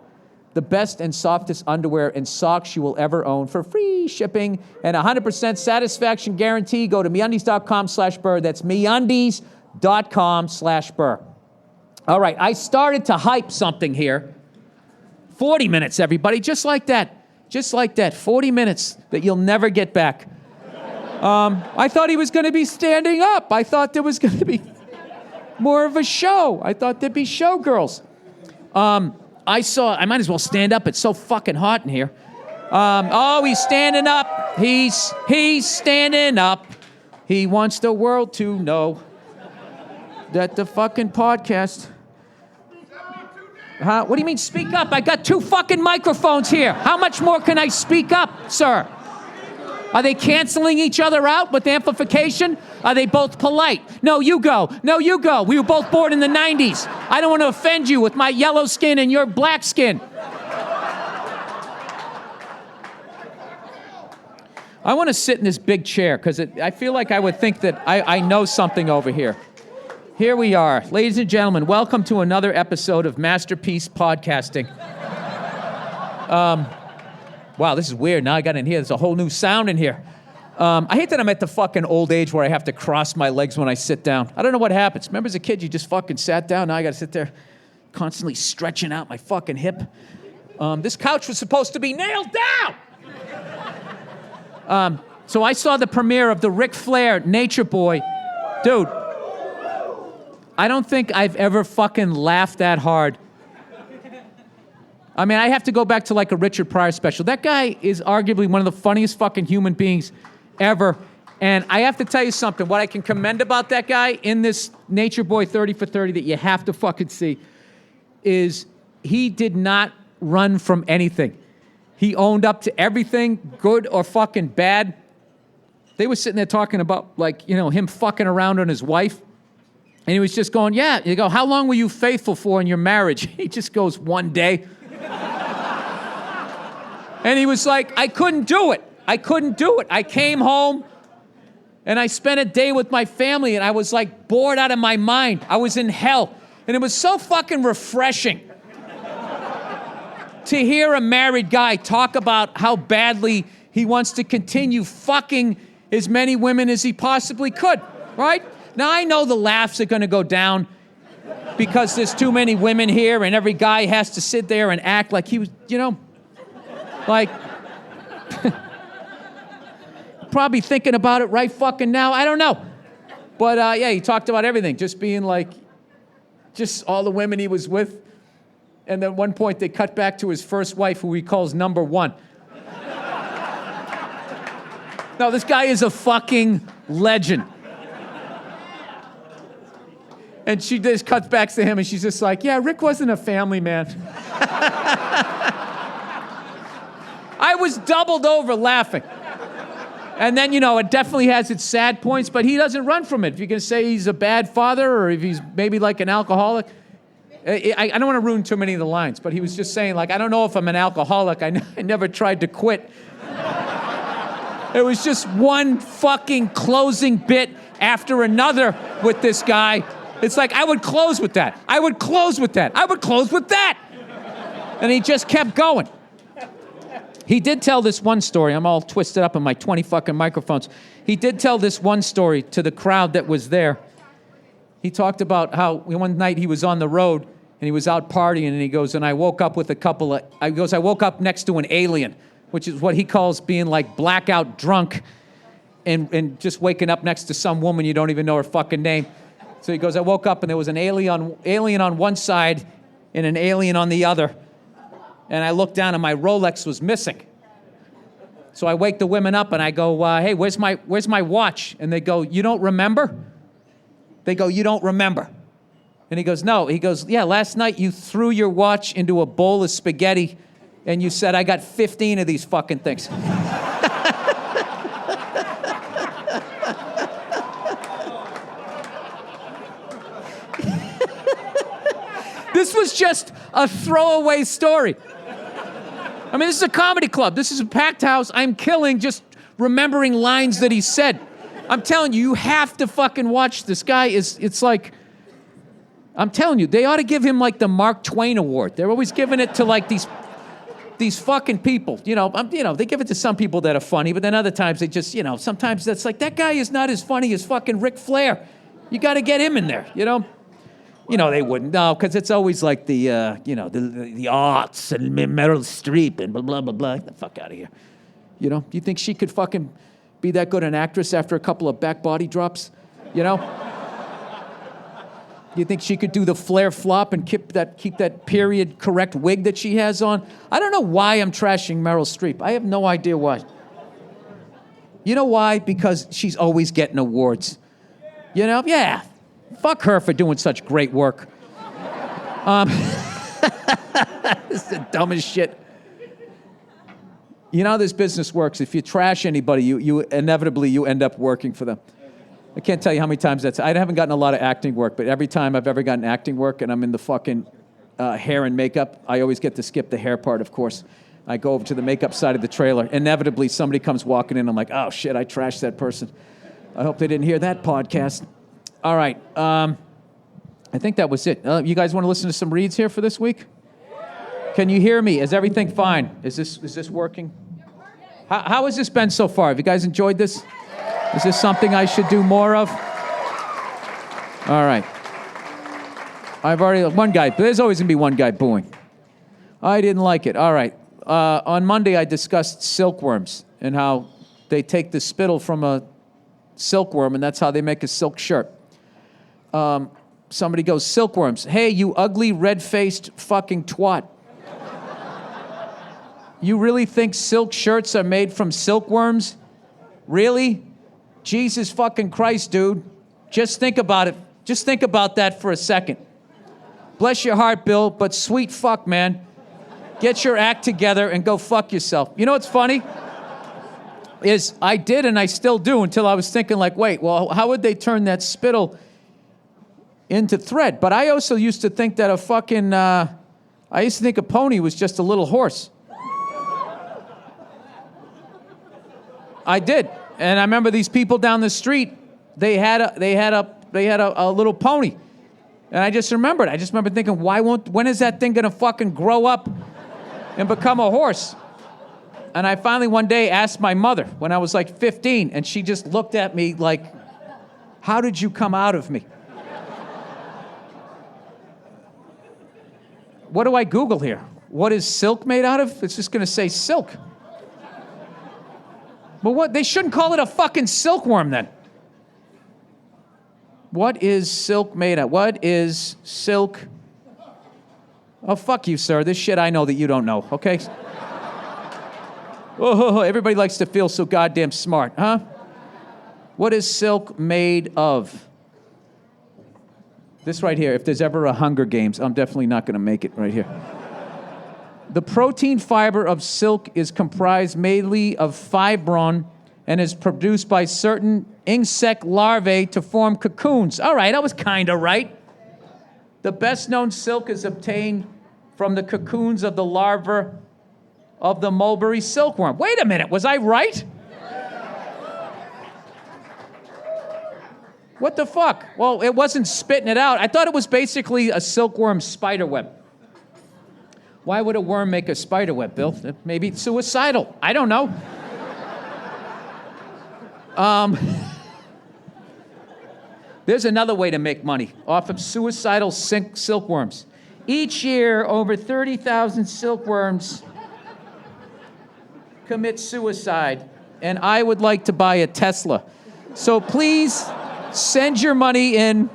the best and softest underwear and socks you will ever own for free shipping and 100% satisfaction guarantee, go to MeUndies.com/Burr. That's MeUndies.com/Burr. All right, I started to hype something here. 40 minutes, everybody, just like that. Just like that, 40 minutes that you'll never get back. I thought he was going to be standing up. I thought there was going to be more of a show. I thought there'd be showgirls. I might as well stand up. It's so fucking hot in here. Oh, he's standing up. He's standing up. He wants the world to know that the fucking podcast... Huh? What do you mean speak up? I got 2 fucking microphones here. How much more can I speak up, sir? Are they canceling each other out with amplification? Are they both polite? No, you go. No, you go. We were both born in the 90s. I don't want to offend you with my yellow skin and your black skin. I want to sit in this big chair because I feel like I would think that I know something over here. Here we are. Ladies and gentlemen, welcome to another episode of Masterpiece Podcasting. Wow, this is weird. Now I got in here. There's a whole new sound in here. I hate that I'm at the fucking old age where I have to cross my legs when I sit down. I don't know what happens. Remember as a kid, you just fucking sat down. Now I got to sit there constantly stretching out my fucking hip. This couch was supposed to be nailed down. So I saw the premiere of the Ric Flair Nature Boy. Dude. I don't think I've ever fucking laughed that hard. I mean, I have to go back to like a Richard Pryor special. That guy is arguably one of the funniest fucking human beings ever. And I have to tell you something. What I can commend about that guy in this Nature Boy 30 for 30 that you have to fucking see is he did not run from anything. He owned up to everything, good or fucking bad. They were sitting there talking about, like, you know, him fucking around on his wife. And he was just going, yeah. You go, how long were you faithful for in your marriage? He just goes, 1 day. And he was like, I couldn't do it. I came home and I spent a day with my family and I was like bored out of my mind. I was in hell. And it was so fucking refreshing to hear a married guy talk about how badly he wants to continue fucking as many women as he possibly could, right? Now, I know the laughs are going to go down because there's too many women here and every guy has to sit there and act like he was, you know, like, probably thinking about it right fucking now. I don't know. But, yeah, he talked about everything, just being like, just all the women he was with. And then at one point they cut back to his first wife, who he calls number 1. No, this guy is a fucking legend. And she just cuts back to him, and she's just like, yeah, Rick wasn't a family man. I was doubled over laughing. And then, you know, it definitely has its sad points, but he doesn't run from it. If you're going to say he's a bad father or if he's maybe like an alcoholic, I don't want to ruin too many of the lines, but he was just saying, like, I don't know if I'm an alcoholic. I never tried to quit. It was just one fucking closing bit after another with this guy. It's like, I would close with that. I would close with that. I would close with that. And he just kept going. He did tell this one story. I'm all twisted up in my 20 fucking microphones. He did tell this one story to the crowd that was there. He talked about how one night he was on the road And he was out partying, and he goes, and I woke up with I woke up next to an alien, which is what he calls being like blackout drunk and just waking up next to some woman you don't even know her fucking name. So he goes, I woke up and there was an alien on one side and an alien on the other. And I looked down and my Rolex was missing. So I wake the women up and I go, hey, where's my watch? And they go, you don't remember? They go, you don't remember. And he goes, no. He goes, yeah, last night you threw your watch into a bowl of spaghetti and you said, I got 15 of these fucking things. This was just a throwaway story. I mean, this is a comedy club. This is a packed house. I'm killing just remembering lines that he said. I'm telling you, you have to fucking watch this guy. It's like, I'm telling you, they ought to give him like the Mark Twain Award. They're always giving it to like these fucking people. They give it to some people that are funny, but then other times they just, sometimes that's like, that guy is not as funny as fucking Ric Flair. You got to get him in there, they wouldn't. No, because it's always like the arts and Meryl Streep and blah, blah, blah, blah. Get the fuck out of here. Do you think she could fucking be that good an actress after a couple of back body drops? You think she could do the Flair flop and keep that period correct wig that she has on? I don't know why I'm trashing Meryl Streep. I have no idea why. You know why? Because she's always getting awards. Yeah. Fuck her for doing such great work. This is the dumbest shit. You know how this business works. If you trash anybody, you inevitably end up working for them. I can't tell you how many times I haven't gotten a lot of acting work, but every time I've ever gotten acting work and I'm in the fucking hair and makeup, I always get to skip the hair part, of course. I go over to the makeup side of the trailer. Inevitably, somebody comes walking in. I'm like, oh, shit, I trashed that person. I hope they didn't hear that podcast. All right. I think that was it. You guys want to listen to some reads here for this week? Can you hear me? Is everything fine? Is this working? How has this been so far? Have you guys enjoyed this? Is this something I should do more of? All right. One guy, there's always going to be one guy booing. I didn't like it. All right. On Monday, I discussed silkworms and how they take the spittle from a silkworm, and that's how they make a silk shirt. Somebody goes, silkworms. Hey, you ugly, red-faced fucking twat. You really think silk shirts are made from silkworms? Really? Jesus fucking Christ, dude. Just think about it. Just think about that for a second. Bless your heart, Bill, but sweet fuck, man. Get your act together and go fuck yourself. You know what's funny? Is I did and I still do until I was thinking like, wait, well, how would they turn that spittle into thread? But I also used to think that I used to think a pony was just a little horse. I did. And I remember these people down the street, they had a little pony. And I just remembered thinking, when is that thing gonna fucking grow up and become a horse? And I finally one day asked my mother when I was like 15, and she just looked at me like, how did you come out of me? What do I Google here? What is silk made out of? It's just gonna say silk. But what? They shouldn't call it a fucking silkworm then. What is silk made of? What is silk? Oh, fuck you, sir. This shit I know that you don't know, okay? Oh, everybody likes to feel so goddamn smart, huh? What is silk made of? This right here, if there's ever a Hunger Games, I'm definitely not going to make it right here. The protein fiber of silk is comprised mainly of fibrin and is produced by certain insect larvae to form cocoons. All right, I was kind of right. The best known silk is obtained from the cocoons of the larvae of the mulberry silkworm. Wait a minute, was I right? What the fuck? Well, it wasn't spitting it out. I thought it was basically a silkworm spider web. Why would a worm make a spider web, Bill? Maybe it's suicidal. I don't know. There's another way to make money off of suicidal silkworms. Each year, over 30,000 silkworms commit suicide, and I would like to buy a Tesla. So please send your money in.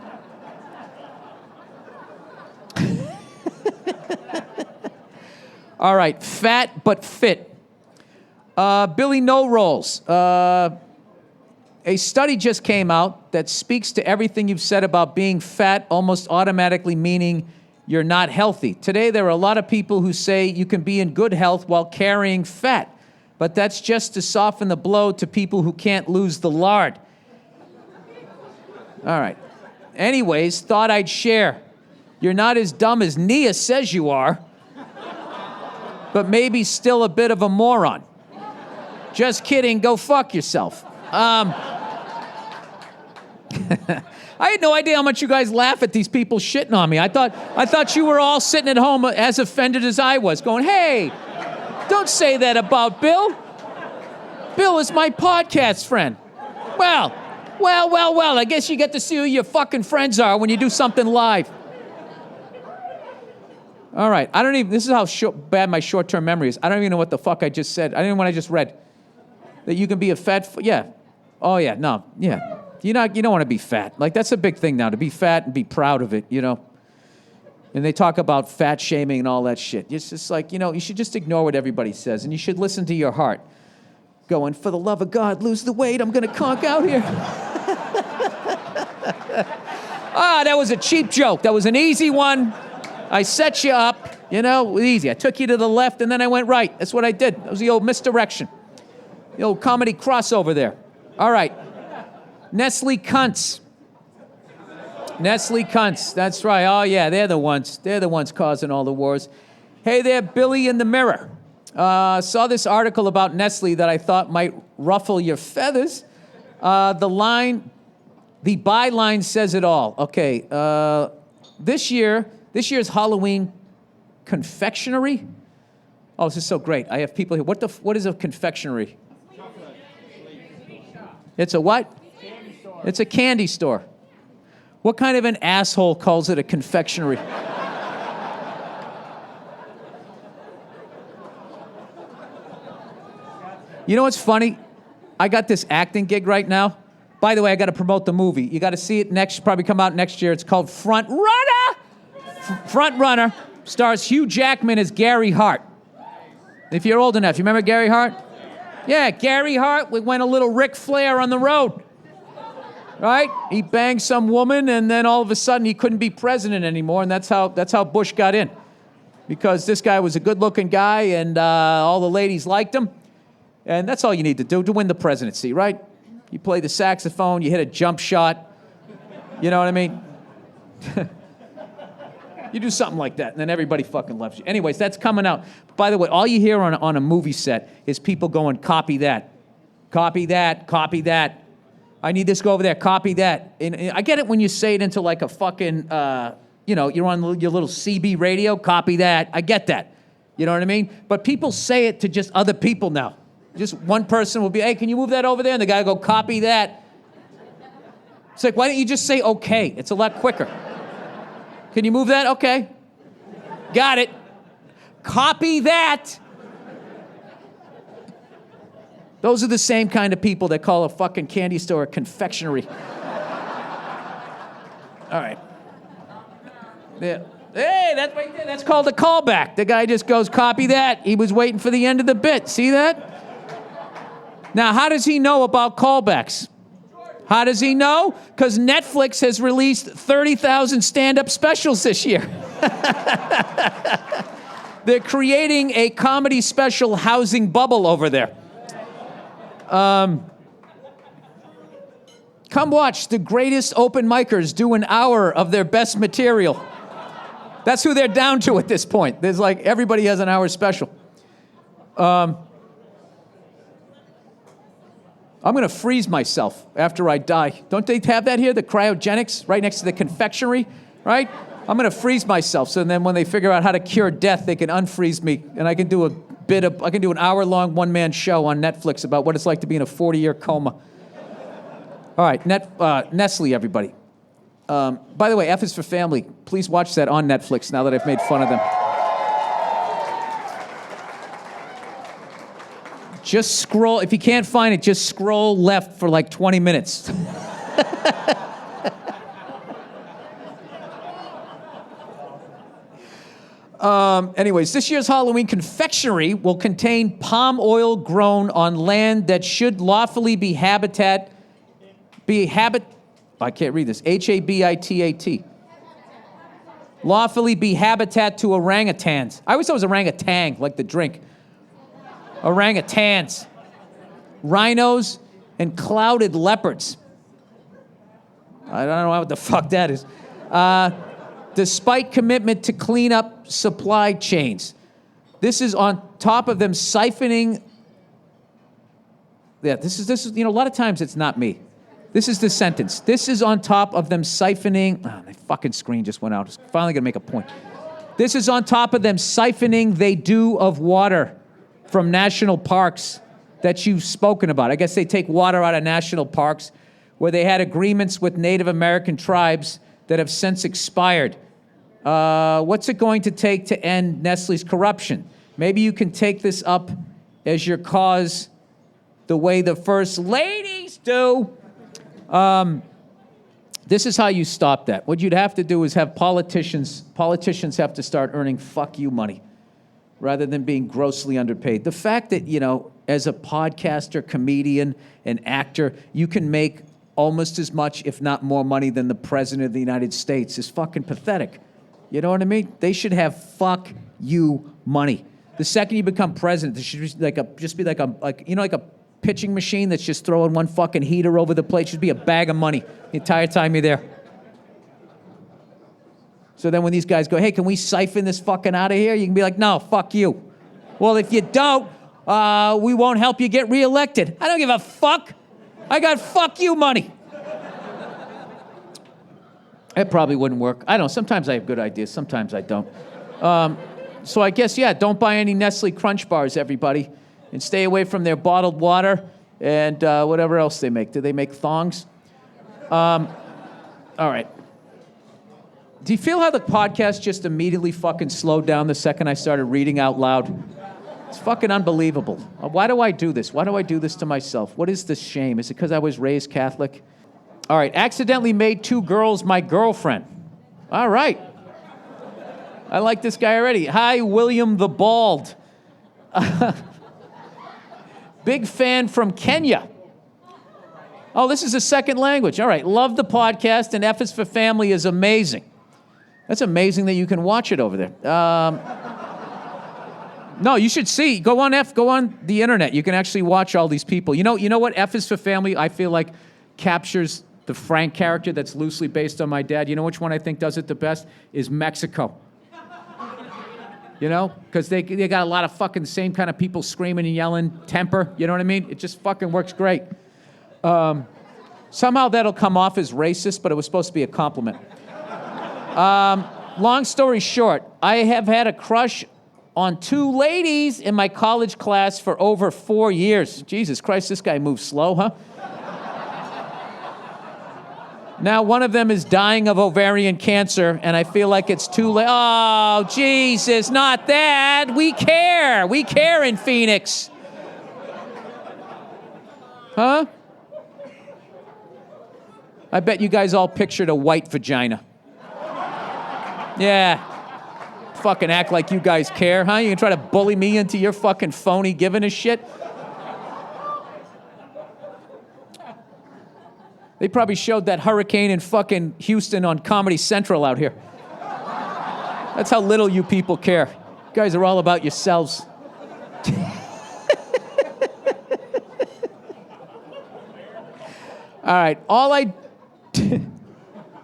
All right, fat but fit. Billy No Rolls. A study just came out that speaks to everything you've said about being fat almost automatically meaning you're not healthy. Today, there are a lot of people who say you can be in good health while carrying fat, but that's just to soften the blow to people who can't lose the lard. All right. Anyways, thought I'd share. You're not as dumb as Nia says you are, but maybe still a bit of a moron. Just kidding, go fuck yourself. I had no idea how much you guys laugh at these people shitting on me. I thought you were all sitting at home as offended as I was, going, hey, don't say that about Bill. Bill is my podcast friend. Well, I guess you get to see who your fucking friends are when you do something live. All right, this is how bad my short-term memory is. I don't even know what the fuck I just said. I don't even know what I just read. That you can be a fat, yeah. Oh yeah, no, yeah. You don't want to be fat. Like, that's a big thing now, to be fat and be proud of it, you know? And they talk about fat shaming and all that shit. It's just like, you should just ignore what everybody says, and you should listen to your heart. Going, for the love of God, lose the weight, I'm going to conk out here. That was a cheap joke. That was an easy one. I set you up, easy. I took you to the left, and then I went right. That's what I did. That was the old misdirection. The old comedy crossover there. All right. Nestle cunts. Nestle cunts. That's right. Oh, yeah, they're the ones. They're the ones causing all the wars. Hey there, Billy in the Mirror. Saw this article about Nestle that I thought might ruffle your feathers. The byline says it all. Okay. This year's Halloween confectionery. Oh, this is so great. I have people here. What is a confectionery? It's a what? It's a candy store. What kind of an asshole calls it a confectionery? You know what's funny? I got this acting gig right now. By the way, I got to promote the movie. You got to see it probably come out next year. It's called Front Runner. Front Runner stars Hugh Jackman as Gary Hart. If you're old enough, you remember Gary Hart? Yeah, Gary Hart. We went a little Ric Flair on the road. Right? He banged some woman, and then all of a sudden he couldn't be president anymore, and that's how Bush got in. Because this guy was a good-looking guy, and all the ladies liked him. And that's all you need to do to win the presidency, right? You play the saxophone, you hit a jump shot. You know what I mean? You do something like that, and then everybody fucking loves you. Anyways, that's coming out. By the way, all you hear on a movie set is people going, copy that, copy that, copy that. I need this, go over there, copy that. And I get it when you say it into like a fucking, you're on your little CB radio, copy that. I get that. You know what I mean? But people say it to just other people now. Just one person will be, hey, can you move that over there? And the guy will go, copy that. It's like, why don't you just say okay? It's a lot quicker. Can you move that? Okay. Got it. Copy that. Those are the same kind of people that call a fucking candy store a confectionery. All right. Yeah. Hey, that's right there. That's called a callback. The guy just goes, copy that. He was waiting for the end of the bit. See that? Now, how does he know about callbacks? How does he know? Because Netflix has released 30,000 stand-up specials this year. They're creating a comedy special housing bubble over there. Come watch the greatest open micers do an hour of their best material. That's who they're down to at this point. There's like, everybody has an hour special. I'm going to freeze myself after I die. Don't they have that here, the cryogenics, right next to the confectionery, right? I'm going to freeze myself, so then when they figure out how to cure death, they can unfreeze me, and I can do an hour-long one-man show on Netflix about what it's like to be in a 40-year coma. All right, Nestle, everybody. By the way, F is for Family. Please watch that on Netflix now that I've made fun of them. Just scroll. If you can't find it, just scroll left for like 20 minutes. Anyways, this year's Halloween confectionery will contain palm oil grown on land that should lawfully be I can't read this. Habitat. Lawfully be habitat to orangutans. I always thought it was orangutan, like the drink. Orangutans, rhinos, and clouded leopards. I don't know what the fuck that is. Despite commitment to clean up supply chains. This is on top of them siphoning. Yeah, this is, a lot of times it's not me. This is the sentence. This is on top of them siphoning. Oh, my fucking screen just went out. It's finally gonna make a point. This is on top of them siphoning they do of water from national parks that you've spoken about. I guess they take water out of national parks where they had agreements with Native American tribes that have since expired. What's it going to take to end Nestle's corruption? Maybe you can take this up as your cause the way the first ladies do. This is how you stop that. What you'd have to do is have politicians have to start earning fuck you money rather than being grossly underpaid. The fact that, as a podcaster, comedian, and actor, you can make almost as much, if not more money than the president of the United States is fucking pathetic. You know what I mean? They should have fuck you money. The second you become president, there should be like a pitching machine that's just throwing one fucking heater over the plate. Should be a bag of money the entire time you're there. So then when these guys go, hey, can we siphon this fucking out of here? You can be like, no, fuck you. Well, if you don't, we won't help you get reelected. I don't give a fuck. I got fuck you money. It probably wouldn't work. I don't know. Sometimes I have good ideas. Sometimes I don't. So I guess, don't buy any Nestle Crunch bars, everybody. And stay away from their bottled water and whatever else they make. Do they make thongs? All right. Do you feel how the podcast just immediately fucking slowed down the second I started reading out loud? It's fucking unbelievable. Why do I do this? Why do I do this to myself? What is this shame? Is it because I was raised Catholic? All right. Accidentally made 2 girls my girlfriend. All right. I like this guy already. Hi, William the Bald. Big fan from Kenya. Oh, this is a second language. All right. Love the podcast, and F is for Family is amazing. That's amazing that you can watch it over there. No, you should see. Go on the internet. You can actually watch all these people. You know what F is for Family, I feel like, captures the Frank character that's loosely based on my dad. You know which one I think does it the best? Is Mexico. Because they got a lot of fucking same kind of people screaming and yelling, temper, you know what I mean? It just fucking works great. Somehow that'll come off as racist, but it was supposed to be a compliment. Long story short, I have had a crush on 2 ladies in my college class for over 4 years. Jesus Christ, this guy moves slow, huh? Now, one of them is dying of ovarian cancer, and I feel like it's too late. Oh, Jesus, not that. We care. We care in Phoenix. Huh? I bet you guys all pictured a white vagina. Yeah. Fucking act like you guys care, huh? You can try to bully me into your fucking phony giving a shit? They probably showed that hurricane in fucking Houston on Comedy Central out here. That's how little you people care. You guys are all about yourselves. All right. All right.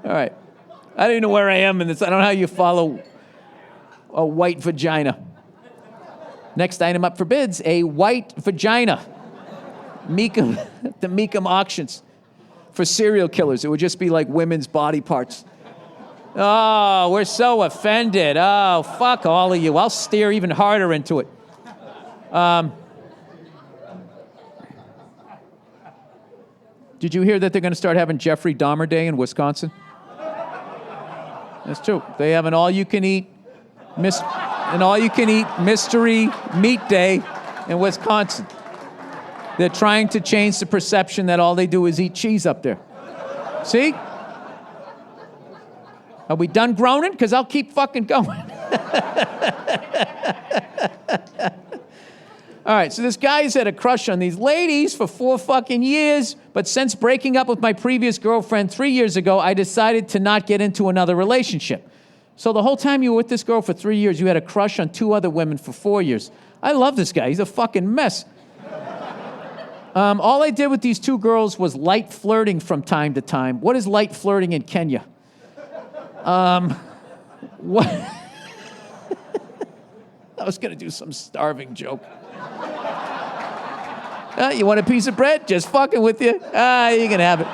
I don't even know where I am in this. I don't know how you follow a white vagina. Next item up for bids, a white vagina. The Meekum auctions. For serial killers, it would just be like women's body parts. Oh, we're so offended. Oh, fuck all of you. I'll steer even harder into it. Did you hear that they're going to start having Jeffrey Dahmer Day in Wisconsin? That's true. They have an all-you-can-eat mystery meat day in Wisconsin. They're trying to change the perception that all they do is eat cheese up there. See? Are we done groaning? Because I'll keep fucking going. All right, so this guy's had a crush on these ladies for 4 fucking years, but since breaking up with my previous girlfriend 3 years ago, I decided to not get into another relationship. So the whole time you were with this girl for 3 years, you had a crush on 2 other women for 4 years. I love this guy. He's a fucking mess. All I did with these 2 girls was light flirting from time to time. What is light flirting in Kenya? What? I was going to do some starving joke. You want a piece of bread? Just fucking with you. You can have it.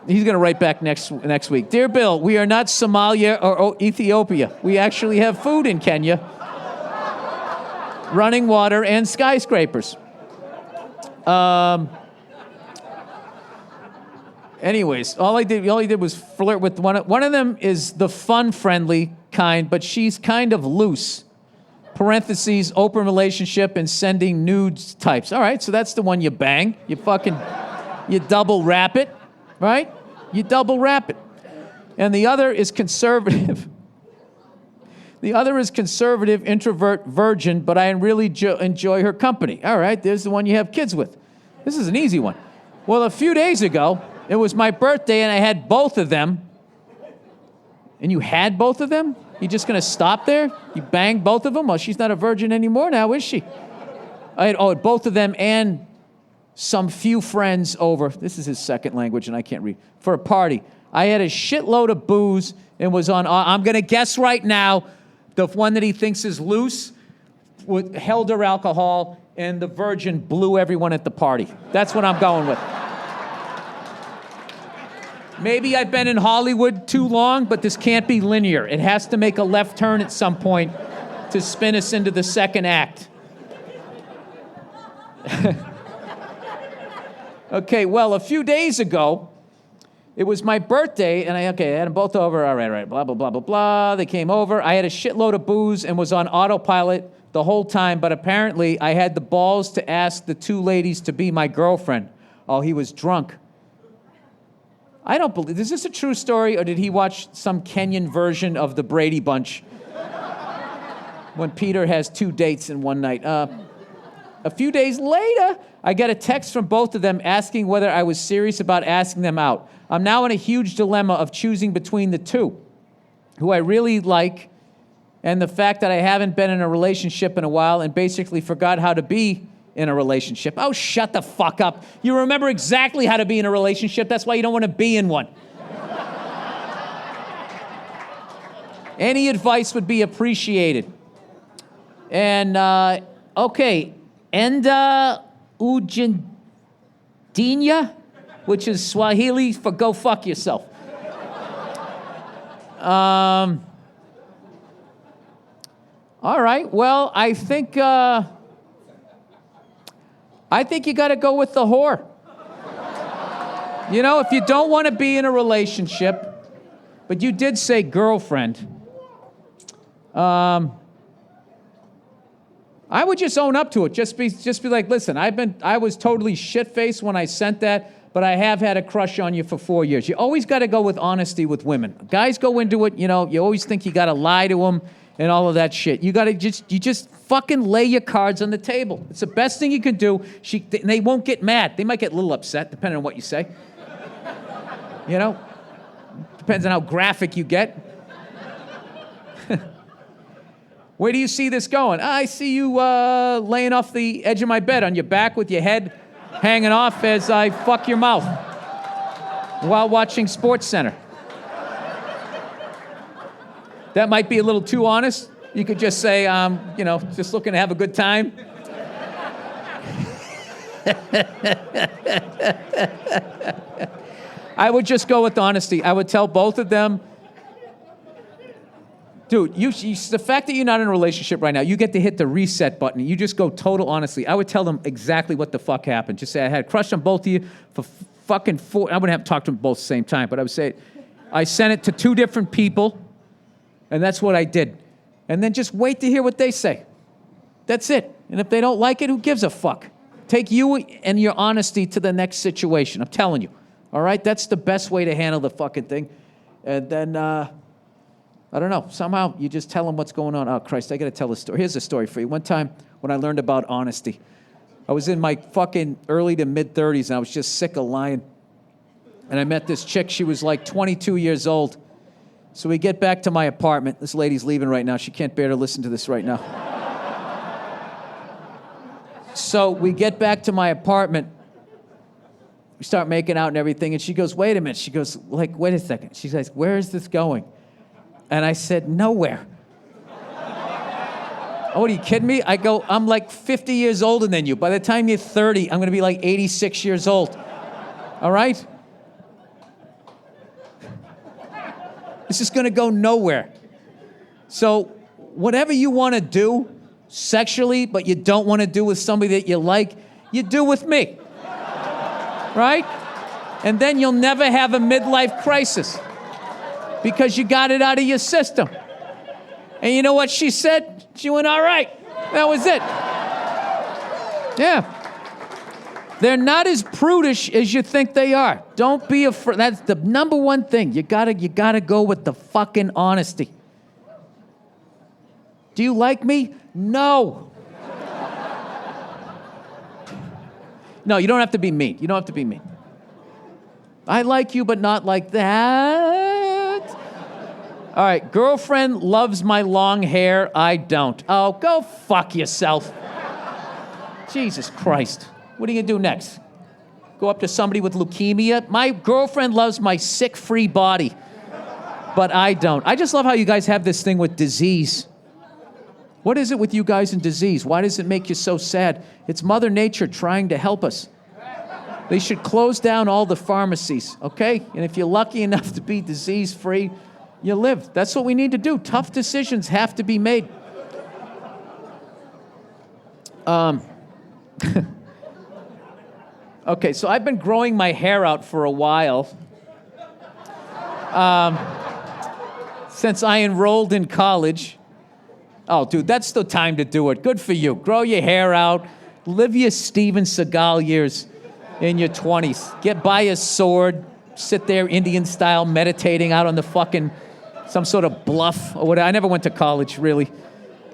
He's going to write back next week. Dear Bill, we are not Somalia or Ethiopia. We actually have food in Kenya. Running water and skyscrapers. Anyways, all he did was flirt with one of them is the fun-friendly kind, but she's kind of loose. Parentheses, open relationship and sending nudes types. All right, so that's the one you bang. You double wrap it, right? You double wrap it. And the other is conservative. The other is conservative, introvert, virgin, but I really enjoy her company. All right, there's the one you have kids with. This is an easy one. Well, a few days ago, it was my birthday and I had both of them. And you had both of them? You just gonna stop there? You banged both of them? Well, she's not a virgin anymore now, is she? I had both of them and some few friends over. This is his second language and I can't read. For a party. I had a shitload of booze and was on, I'm gonna guess right now, the one that he thinks is loose held her alcohol and the virgin blew everyone at the party. That's what I'm going with. Maybe I've been in Hollywood too long, but this can't be linear. It has to make a left turn at some point to spin us into the second act. Okay, well, a few days ago, it was my birthday, and I had them both over. All right, blah, blah, blah, blah, blah. They came over. I had a shitload of booze and was on autopilot the whole time, but apparently I had the balls to ask the 2 ladies to be my girlfriend. Oh, he was drunk. I don't believe, is this a true story, or did he watch some Kenyan version of the Brady Bunch when Peter has 2 dates in one night? A few days later, I got a text from both of them asking whether I was serious about asking them out. I'm now in a huge dilemma of choosing between the 2, who I really like, and the fact that I haven't been in a relationship in a while and basically forgot how to be in a relationship. Oh, shut the fuck up. You remember exactly how to be in a relationship. That's why you don't want to be in one. Any advice would be appreciated. And, okay, Endo Chino, which is Swahili for go fuck yourself. All right, well, I think you got to go with the whore. You know, if you don't want to be in a relationship, but you did say girlfriend, I would just own up to it. Just be like, listen, I was totally shit-faced when I sent that, but I have had a crush on you for 4 years. You always got to go with honesty with women. Guys go into it, you know, you always think you got to lie to them and all of that shit. You got to just fucking lay your cards on the table. It's the best thing you can do. They won't get mad. They might get a little upset, depending on what you say. You know? Depends on how graphic you get. Where do you see this going? I see you laying off the edge of my bed on your back with your head hanging off as I fuck your mouth while watching SportsCenter. That might be a little too honest. You could just say, you know, just looking to have a good time. I would just go with honesty. I would tell both of them, dude, the fact that you're not in a relationship right now, you get to hit the reset button. You just go total honesty. I would tell them exactly what the fuck happened. Just say, I had a crush on both of you for fucking 4. I wouldn't have to talk to them both at the same time, but I would say, I sent it to 2 different people, and that's what I did. And then just wait to hear what they say. That's it. And if they don't like it, who gives a fuck? Take you and your honesty to the next situation. I'm telling you. All right? That's the best way to handle the fucking thing. And then, I don't know. Somehow you just tell them what's going on. Oh, Christ, I got to tell a story. Here's a story for you. One time when I learned about honesty, I was in my fucking early to mid-30s, and I was just sick of lying. And I met this chick. She was like 22 years old. So we get back to my apartment. This lady's leaving right now. She can't bear to listen to this right now. So we get back to my apartment. We start making out and everything. And she goes, wait a minute. She goes, like, wait a second. She says, where is this going? And I said, nowhere. Oh, what, are you kidding me? I go, I'm like 50 years older than you. By the time you're 30, I'm going to be like 86 years old. All right? This is going to go nowhere. So whatever you want to do sexually, but you don't want to do with somebody that you like, you do with me. Right? And then you'll never have a midlife crisis because you got it out of your system. And you know what she said? She went, all right. That was it. Yeah. They're not as prudish as you think they are. Don't be afraid. That's the number one thing. You gotta go with the fucking honesty. Do you like me? No. No, you don't have to be mean. You don't have to be mean. I like you, but not like that. All right, girlfriend loves my long hair. I don't. Oh, go fuck yourself. Jesus Christ. What are you going to do next? Go up to somebody with leukemia? My girlfriend loves my sick, free body, but I don't. I just love how you guys have this thing with disease. What is it with you guys and disease? Why does it make you so sad? It's Mother Nature trying to help us. They should close down all the pharmacies, okay? And if you're lucky enough to be disease-free, you live. That's what we need to do. Tough decisions have to be made. Okay, so I've been growing my hair out for a while. Since I enrolled in college. Oh, dude, that's the time to do it. Good for you. Grow your hair out. Live your Steven Seagal years in your 20s. Buy a sword. Sit there Indian style meditating out on the fucking, some sort of bluff or whatever. I never went to college, really.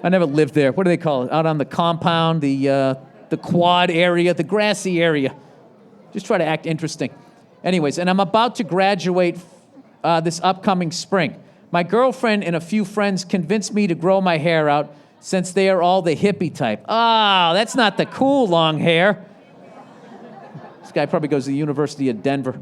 I never lived there. What do they call it? Out on the compound, the quad area, the grassy area. Just try to act interesting. Anyways, and I'm about to graduate this upcoming spring. My girlfriend and a few friends convinced me to grow my hair out since they are all the hippie type. Oh, that's not the cool long hair. This guy probably goes to the University of Denver.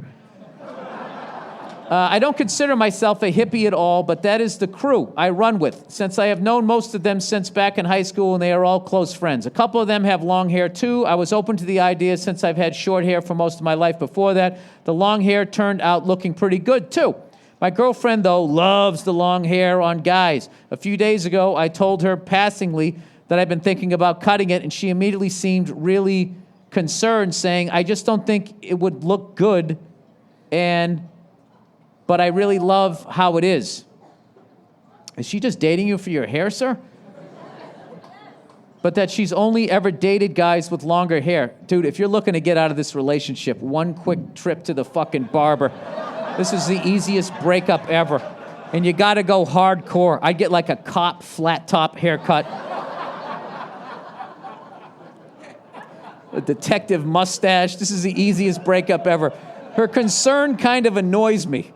I don't consider myself a hippie at all, but that is the crew I run with, since I have known most of them since back in high school, and they are all close friends. A couple of them have long hair, too. I was open to the idea since I've had short hair for most of my life before that. The long hair turned out looking pretty good, too. My girlfriend, though, loves the long hair on guys. A few days ago, I told her passingly that I've been thinking about cutting it, and she immediately seemed really concerned, saying, I just don't think it would look good, but I really love how it is. Is she just dating you for your hair, sir? But that she's only ever dated guys with longer hair. Dude, if you're looking to get out of this relationship, one quick trip to the fucking barber. This is the easiest breakup ever. And you gotta go hardcore. I'd get like a cop flat top haircut. A detective mustache. This is the easiest breakup ever. Her concern kind of annoys me,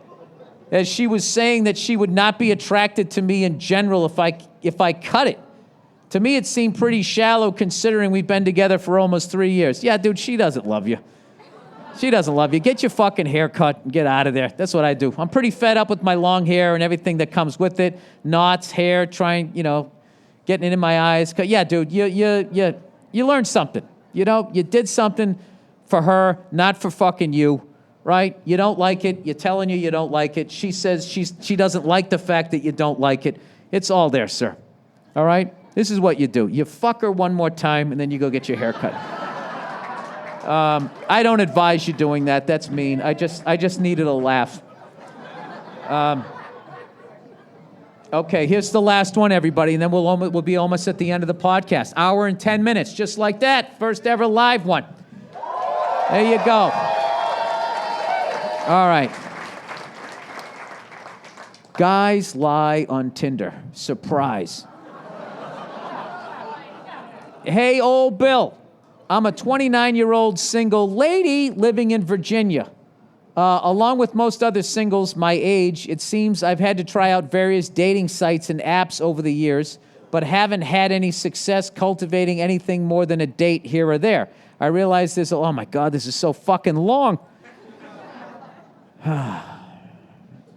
as she was saying that she would not be attracted to me in general if I cut it. To me, it seemed pretty shallow considering we've been together for almost 3 years. Yeah, dude, she doesn't love you. She doesn't love you. Get your fucking hair cut and get out of there. That's what I do. I'm pretty fed up with my long hair and everything that comes with it. Knots, hair, getting it in my eyes. Yeah, dude, you learned something. You did something for her, not for fucking you. Right? You don't like it. You're telling you don't like it. She says she doesn't like the fact that you don't like it. It's all there, sir. All right? This is what you do. You fuck her one more time, and then you go get your hair cut. I don't advise you doing that. That's mean. I just needed a laugh. Okay, here's the last one, everybody, and then we'll be almost at the end of the podcast. Hour and 10 minutes, just like that. First ever live one. There you go. All right. Guys lie on Tinder. Surprise. Hey, old Bill. I'm a 29-year-old single lady living in Virginia. Along with most other singles my age, it seems I've had to try out various dating sites and apps over the years, but haven't had any success cultivating anything more than a date here or there. I realize oh my God, this is so fucking long.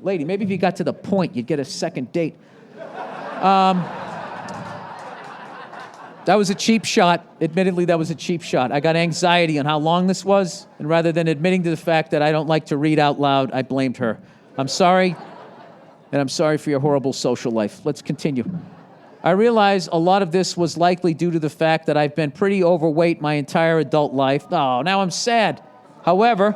Lady, maybe if you got to the point, you'd get a second date. That was a cheap shot. Admittedly, that was a cheap shot. I got anxiety on how long this was, and rather than admitting to the fact that I don't like to read out loud, I blamed her. I'm sorry, and I'm sorry for your horrible social life. Let's continue. I realize a lot of this was likely due to the fact that I've been pretty overweight my entire adult life. Oh, now I'm sad. However,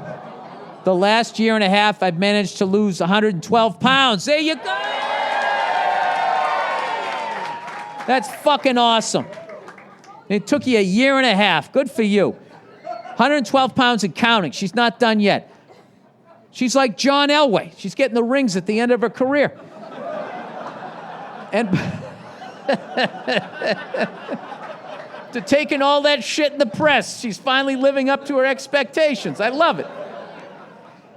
the last year and a half, I've managed to lose 112 pounds. There you go! That's fucking awesome. It took you a year and a half. Good for you. 112 pounds and counting. She's not done yet. She's like John Elway. She's getting the rings at the end of her career. And to taking all that shit in the press, she's finally living up to her expectations. I love it.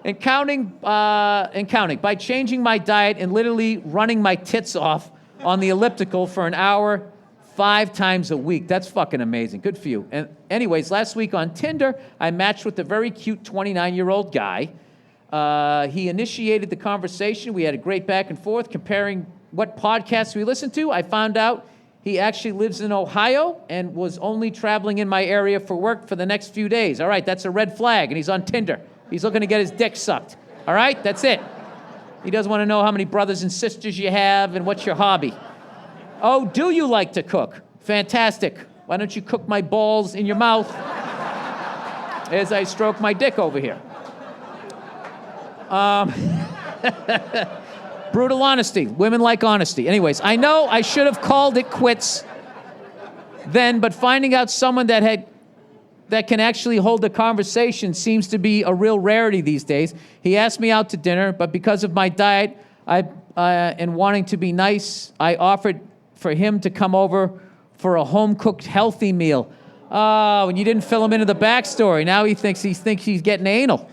And counting. By changing my diet and literally running my tits off on the elliptical for an hour 5 times a week. That's fucking amazing. Good for you. And anyways, last week on Tinder, I matched with a very cute 29-year-old guy. He initiated the conversation. We had a great back and forth comparing what podcasts we listened to. I found out he actually lives in Ohio and was only traveling in my area for work for the next few days. All right, that's a red flag, and he's on Tinder. He's looking to get his dick sucked. All right, that's it. He doesn't want to know how many brothers and sisters you have and what's your hobby. Oh, do you like to cook? Fantastic. Why don't you cook my balls in your mouth as I stroke my dick over here? Brutal honesty. Women like honesty. Anyways, I know I should have called it quits then, but finding out someone that can actually hold a conversation seems to be a real rarity these days. He asked me out to dinner, but because of my diet and wanting to be nice, I offered for him to come over for a home-cooked healthy meal. Oh, and you didn't fill him into the backstory. Now he thinks he's getting anal.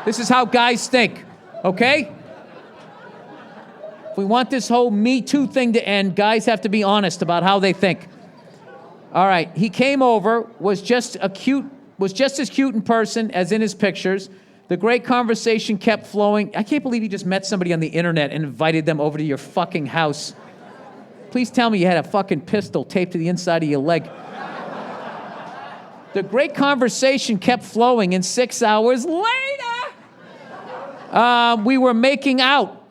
This is how guys think, okay? If we want this whole Me Too thing to end, guys have to be honest about how they think. All right, he came over, was just as cute in person as in his pictures. The great conversation kept flowing. I can't believe you just met somebody on the internet and invited them over to your fucking house. Please tell me you had a fucking pistol taped to the inside of your leg. The great conversation kept flowing, and 6 hours later, we were making out.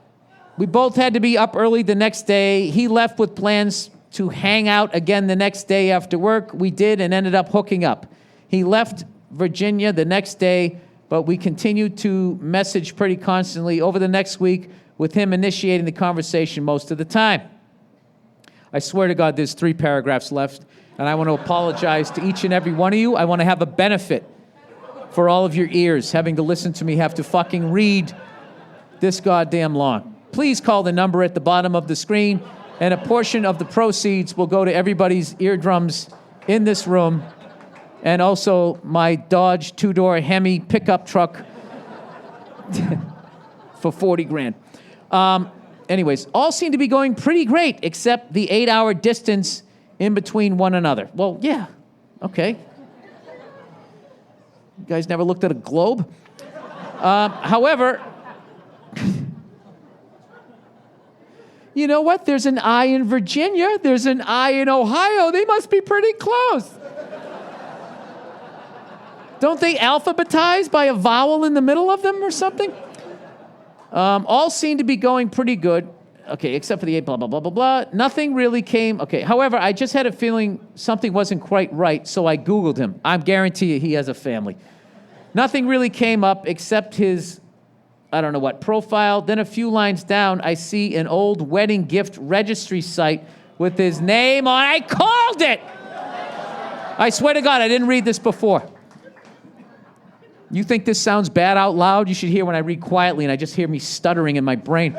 We both had to be up early the next day. He left with plans to hang out again the next day after work. We did and ended up hooking up. He left Virginia the next day, but we continued to message pretty constantly over the next week with him initiating the conversation most of the time. I swear to God, there's 3 paragraphs left, and I want to apologize to each and every one of you. I want to have a benefit for all of your ears having to listen to me have to fucking read this goddamn long. Please call the number at the bottom of the screen, and a portion of the proceeds will go to everybody's eardrums in this room, and also my Dodge 2-door Hemi pickup truck for 40 grand. Anyways, all seem to be going pretty great, except the 8-hour distance in between one another. Well, yeah, okay. You guys never looked at a globe? However, you know what? There's an I in Virginia. There's an I in Ohio. They must be pretty close. Don't they alphabetize by a vowel in the middle of them or something? All seem to be going pretty good. Okay, except for the 8, blah, blah, blah, blah, blah. Nothing really came. Okay, however, I just had a feeling something wasn't quite right, so I Googled him. I guarantee you he has a family. Nothing really came up except his I don't know what profile. Then a few lines down, I see an old wedding gift registry site with his name on. I called it! I swear to God, I didn't read this before. You think this sounds bad out loud? You should hear when I read quietly and I just hear me stuttering in my brain.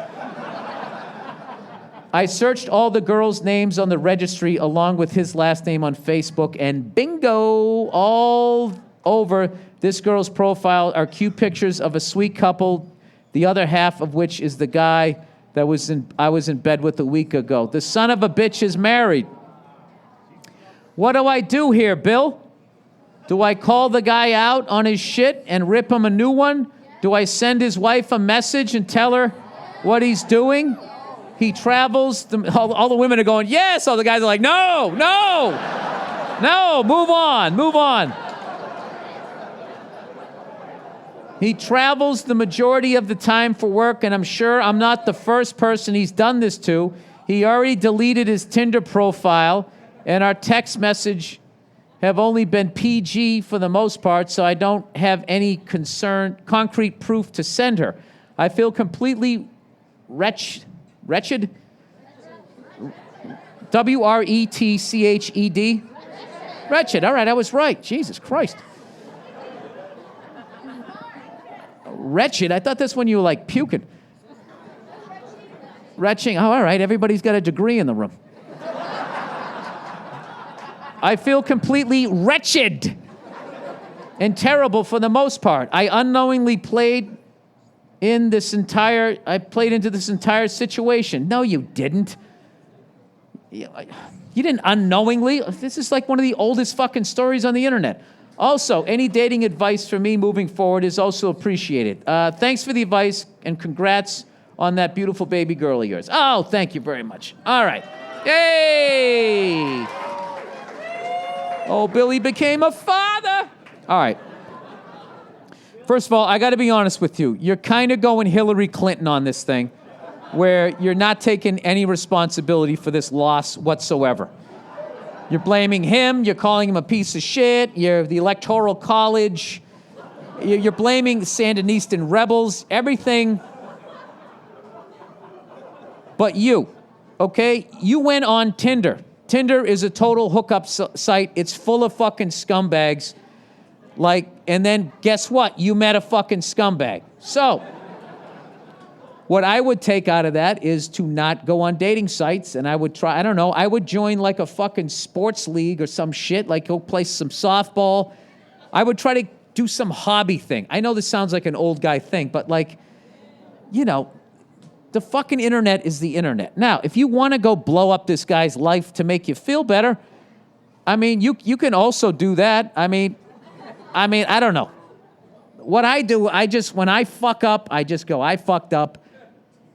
I searched all the girls' names on the registry along with his last name on Facebook, and bingo, all over this girl's profile are cute pictures of a sweet couple, the other half of which is the guy that I was in bed with a week ago. The son of a bitch is married. What do I do here, Bill? Do I call the guy out on his shit and rip him a new one? Do I send his wife a message and tell her what he's doing? He travels. All the women are going, yes. All the guys are like, no, move on. He travels the majority of the time for work, and I'm sure I'm not the first person he's done this to. He already deleted his Tinder profile, and our text message have only been PG for the most part, so I don't have any concrete proof to send her. I feel completely wretched? W-R-E-T-C-H-E-D? Wretched, all right, I was right. Jesus Christ. Wretched, I thought that's when you were like puking. Retching, oh, all right, everybody's got a degree in the room. I feel completely wretched and terrible for the most part. I unknowingly played into this entire situation. No, you didn't. You didn't unknowingly. This is like one of the oldest fucking stories on the internet. Also, any dating advice for me moving forward is also appreciated. Thanks for the advice and congrats on that beautiful baby girl of yours. Oh, thank you very much. All right. Yay! Oh, Billy became a father. All right. First of all, I got to be honest with you. You're kind of going Hillary Clinton on this thing, where you're not taking any responsibility for this loss whatsoever. You're blaming him. You're calling him a piece of shit. You're the Electoral College. You're blaming the Sandinistan rebels. Everything but you, okay? You went on Tinder. Tinder is a total hookup site. It's full of fucking scumbags. And then guess what? You met a fucking scumbag. So, what I would take out of that is to not go on dating sites, and I would try, I would join like a fucking sports league or some shit, like go play some softball. I would try to do some hobby thing. I know this sounds like an old guy thing, but the fucking internet is the internet. Now, if you want to go blow up this guy's life to make you feel better, you can also do that. I don't know. What I do, when I fuck up, I just go, I fucked up,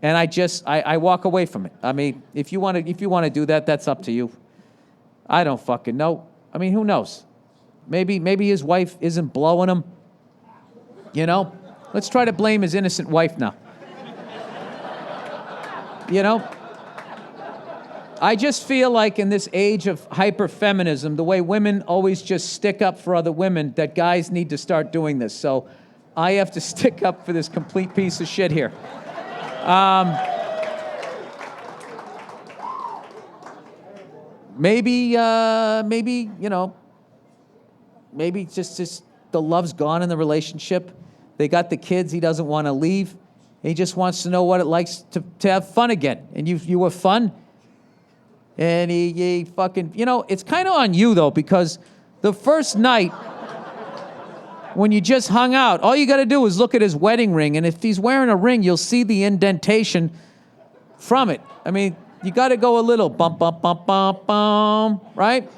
and I walk away from it. If you want to do that, that's up to you. I don't fucking know. Who knows? Maybe his wife isn't blowing him. Let's try to blame his innocent wife now. I just feel like in this age of hyper-feminism, the way women always just stick up for other women, that guys need to start doing this. So I have to stick up for this complete piece of shit here. Maybe just the love's gone in the relationship. They got the kids. He doesn't want to leave. He just wants to know what it likes to have fun again. And you were fun. And he fucking, it's kind of on you though, because the first night when you just hung out, all you got to do is look at his wedding ring. And if he's wearing a ring, you'll see the indentation from it. You got to go a little bump, bump, bump, bump, bump, right?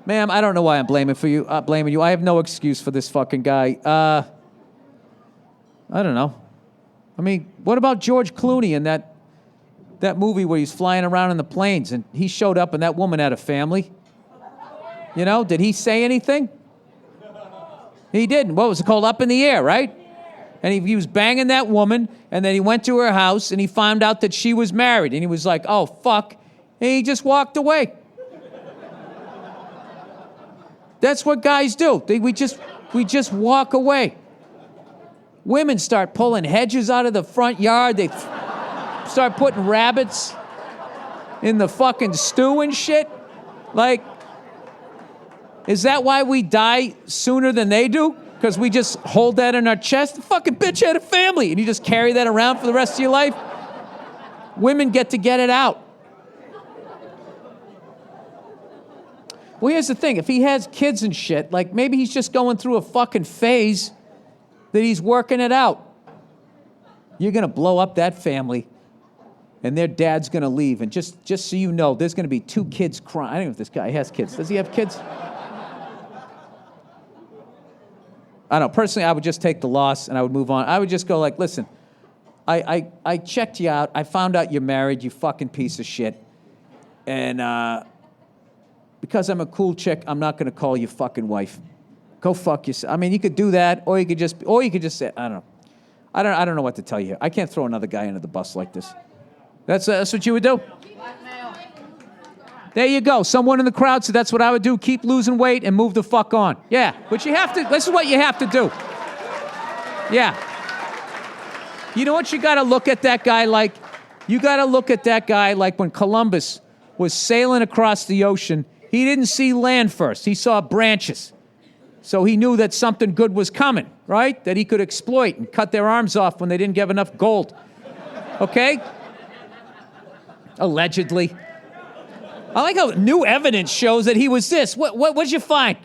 Ma'am, I don't know why I'm blaming you. I have no excuse for this fucking guy. I don't know. What about George Clooney in that movie where he's flying around in the planes and he showed up and that woman had a family? Did he say anything? He didn't. What was it called? Up in the Air, right? And he was banging that woman, and then he went to her house and he found out that she was married, and he was like, oh, fuck. And he just walked away. That's what guys do. We just walk away. Women start pulling hedges out of the front yard. They start putting rabbits in the fucking stew and shit. Like, is that why we die sooner than they do? Because we just hold that in our chest? The fucking bitch had a family, and you just carry that around for the rest of your life? Women get it out. Well, here's the thing. If he has kids and shit, like maybe he's just going through a fucking phase that he's working it out. You're going to blow up that family, and their dad's going to leave. And just so you know, there's going to be 2 kids crying. I don't know if this guy has kids. Does he have kids? I don't know. Personally, I would just take the loss, and I would move on. I would just go like, listen, I checked you out. I found out you're married, you fucking piece of shit. And because I'm a cool chick, I'm not going to call you fucking wife. Go fuck yourself. I mean, you could do that, or you could just say, I don't know. I don't know what to tell you. I can't throw another guy under the bus like this. That's what you would do. There you go. Someone in the crowd said that's what I would do. Keep losing weight and move the fuck on. Yeah, but you have to. This is what you have to do. Yeah. You know what you got to look at that guy like? You got to look at that guy like when Columbus was sailing across the ocean. He didn't see land first. He saw branches. So he knew that something good was coming, right? That he could exploit and cut their arms off when they didn't have enough gold. Okay? Allegedly. I like how new evidence shows that he was this. What'd you find?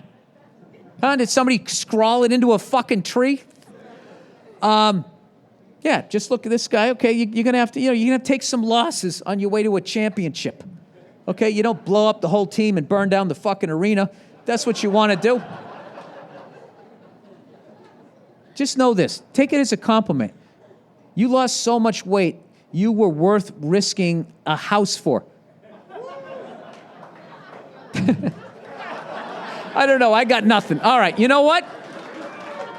Huh? Did somebody scrawl it into a fucking tree? Yeah, just look at this guy. Okay, you're gonna have to, you're gonna have to take some losses on your way to a championship. Okay, you don't blow up the whole team and burn down the fucking arena. That's what you want to do. Just know this. Take it as a compliment. You lost so much weight, you were worth risking a house for. I don't know. I got nothing. All right. You know what?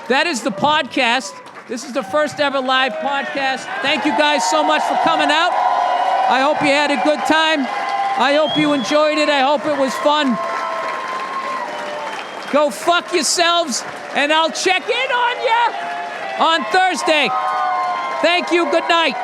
That is the podcast. This is the first ever live podcast. Thank you guys so much for coming out. I hope you had a good time. I hope you enjoyed it. I hope it was fun. Go fuck yourselves, and I'll check in on you on Thursday. Thank you. Good night.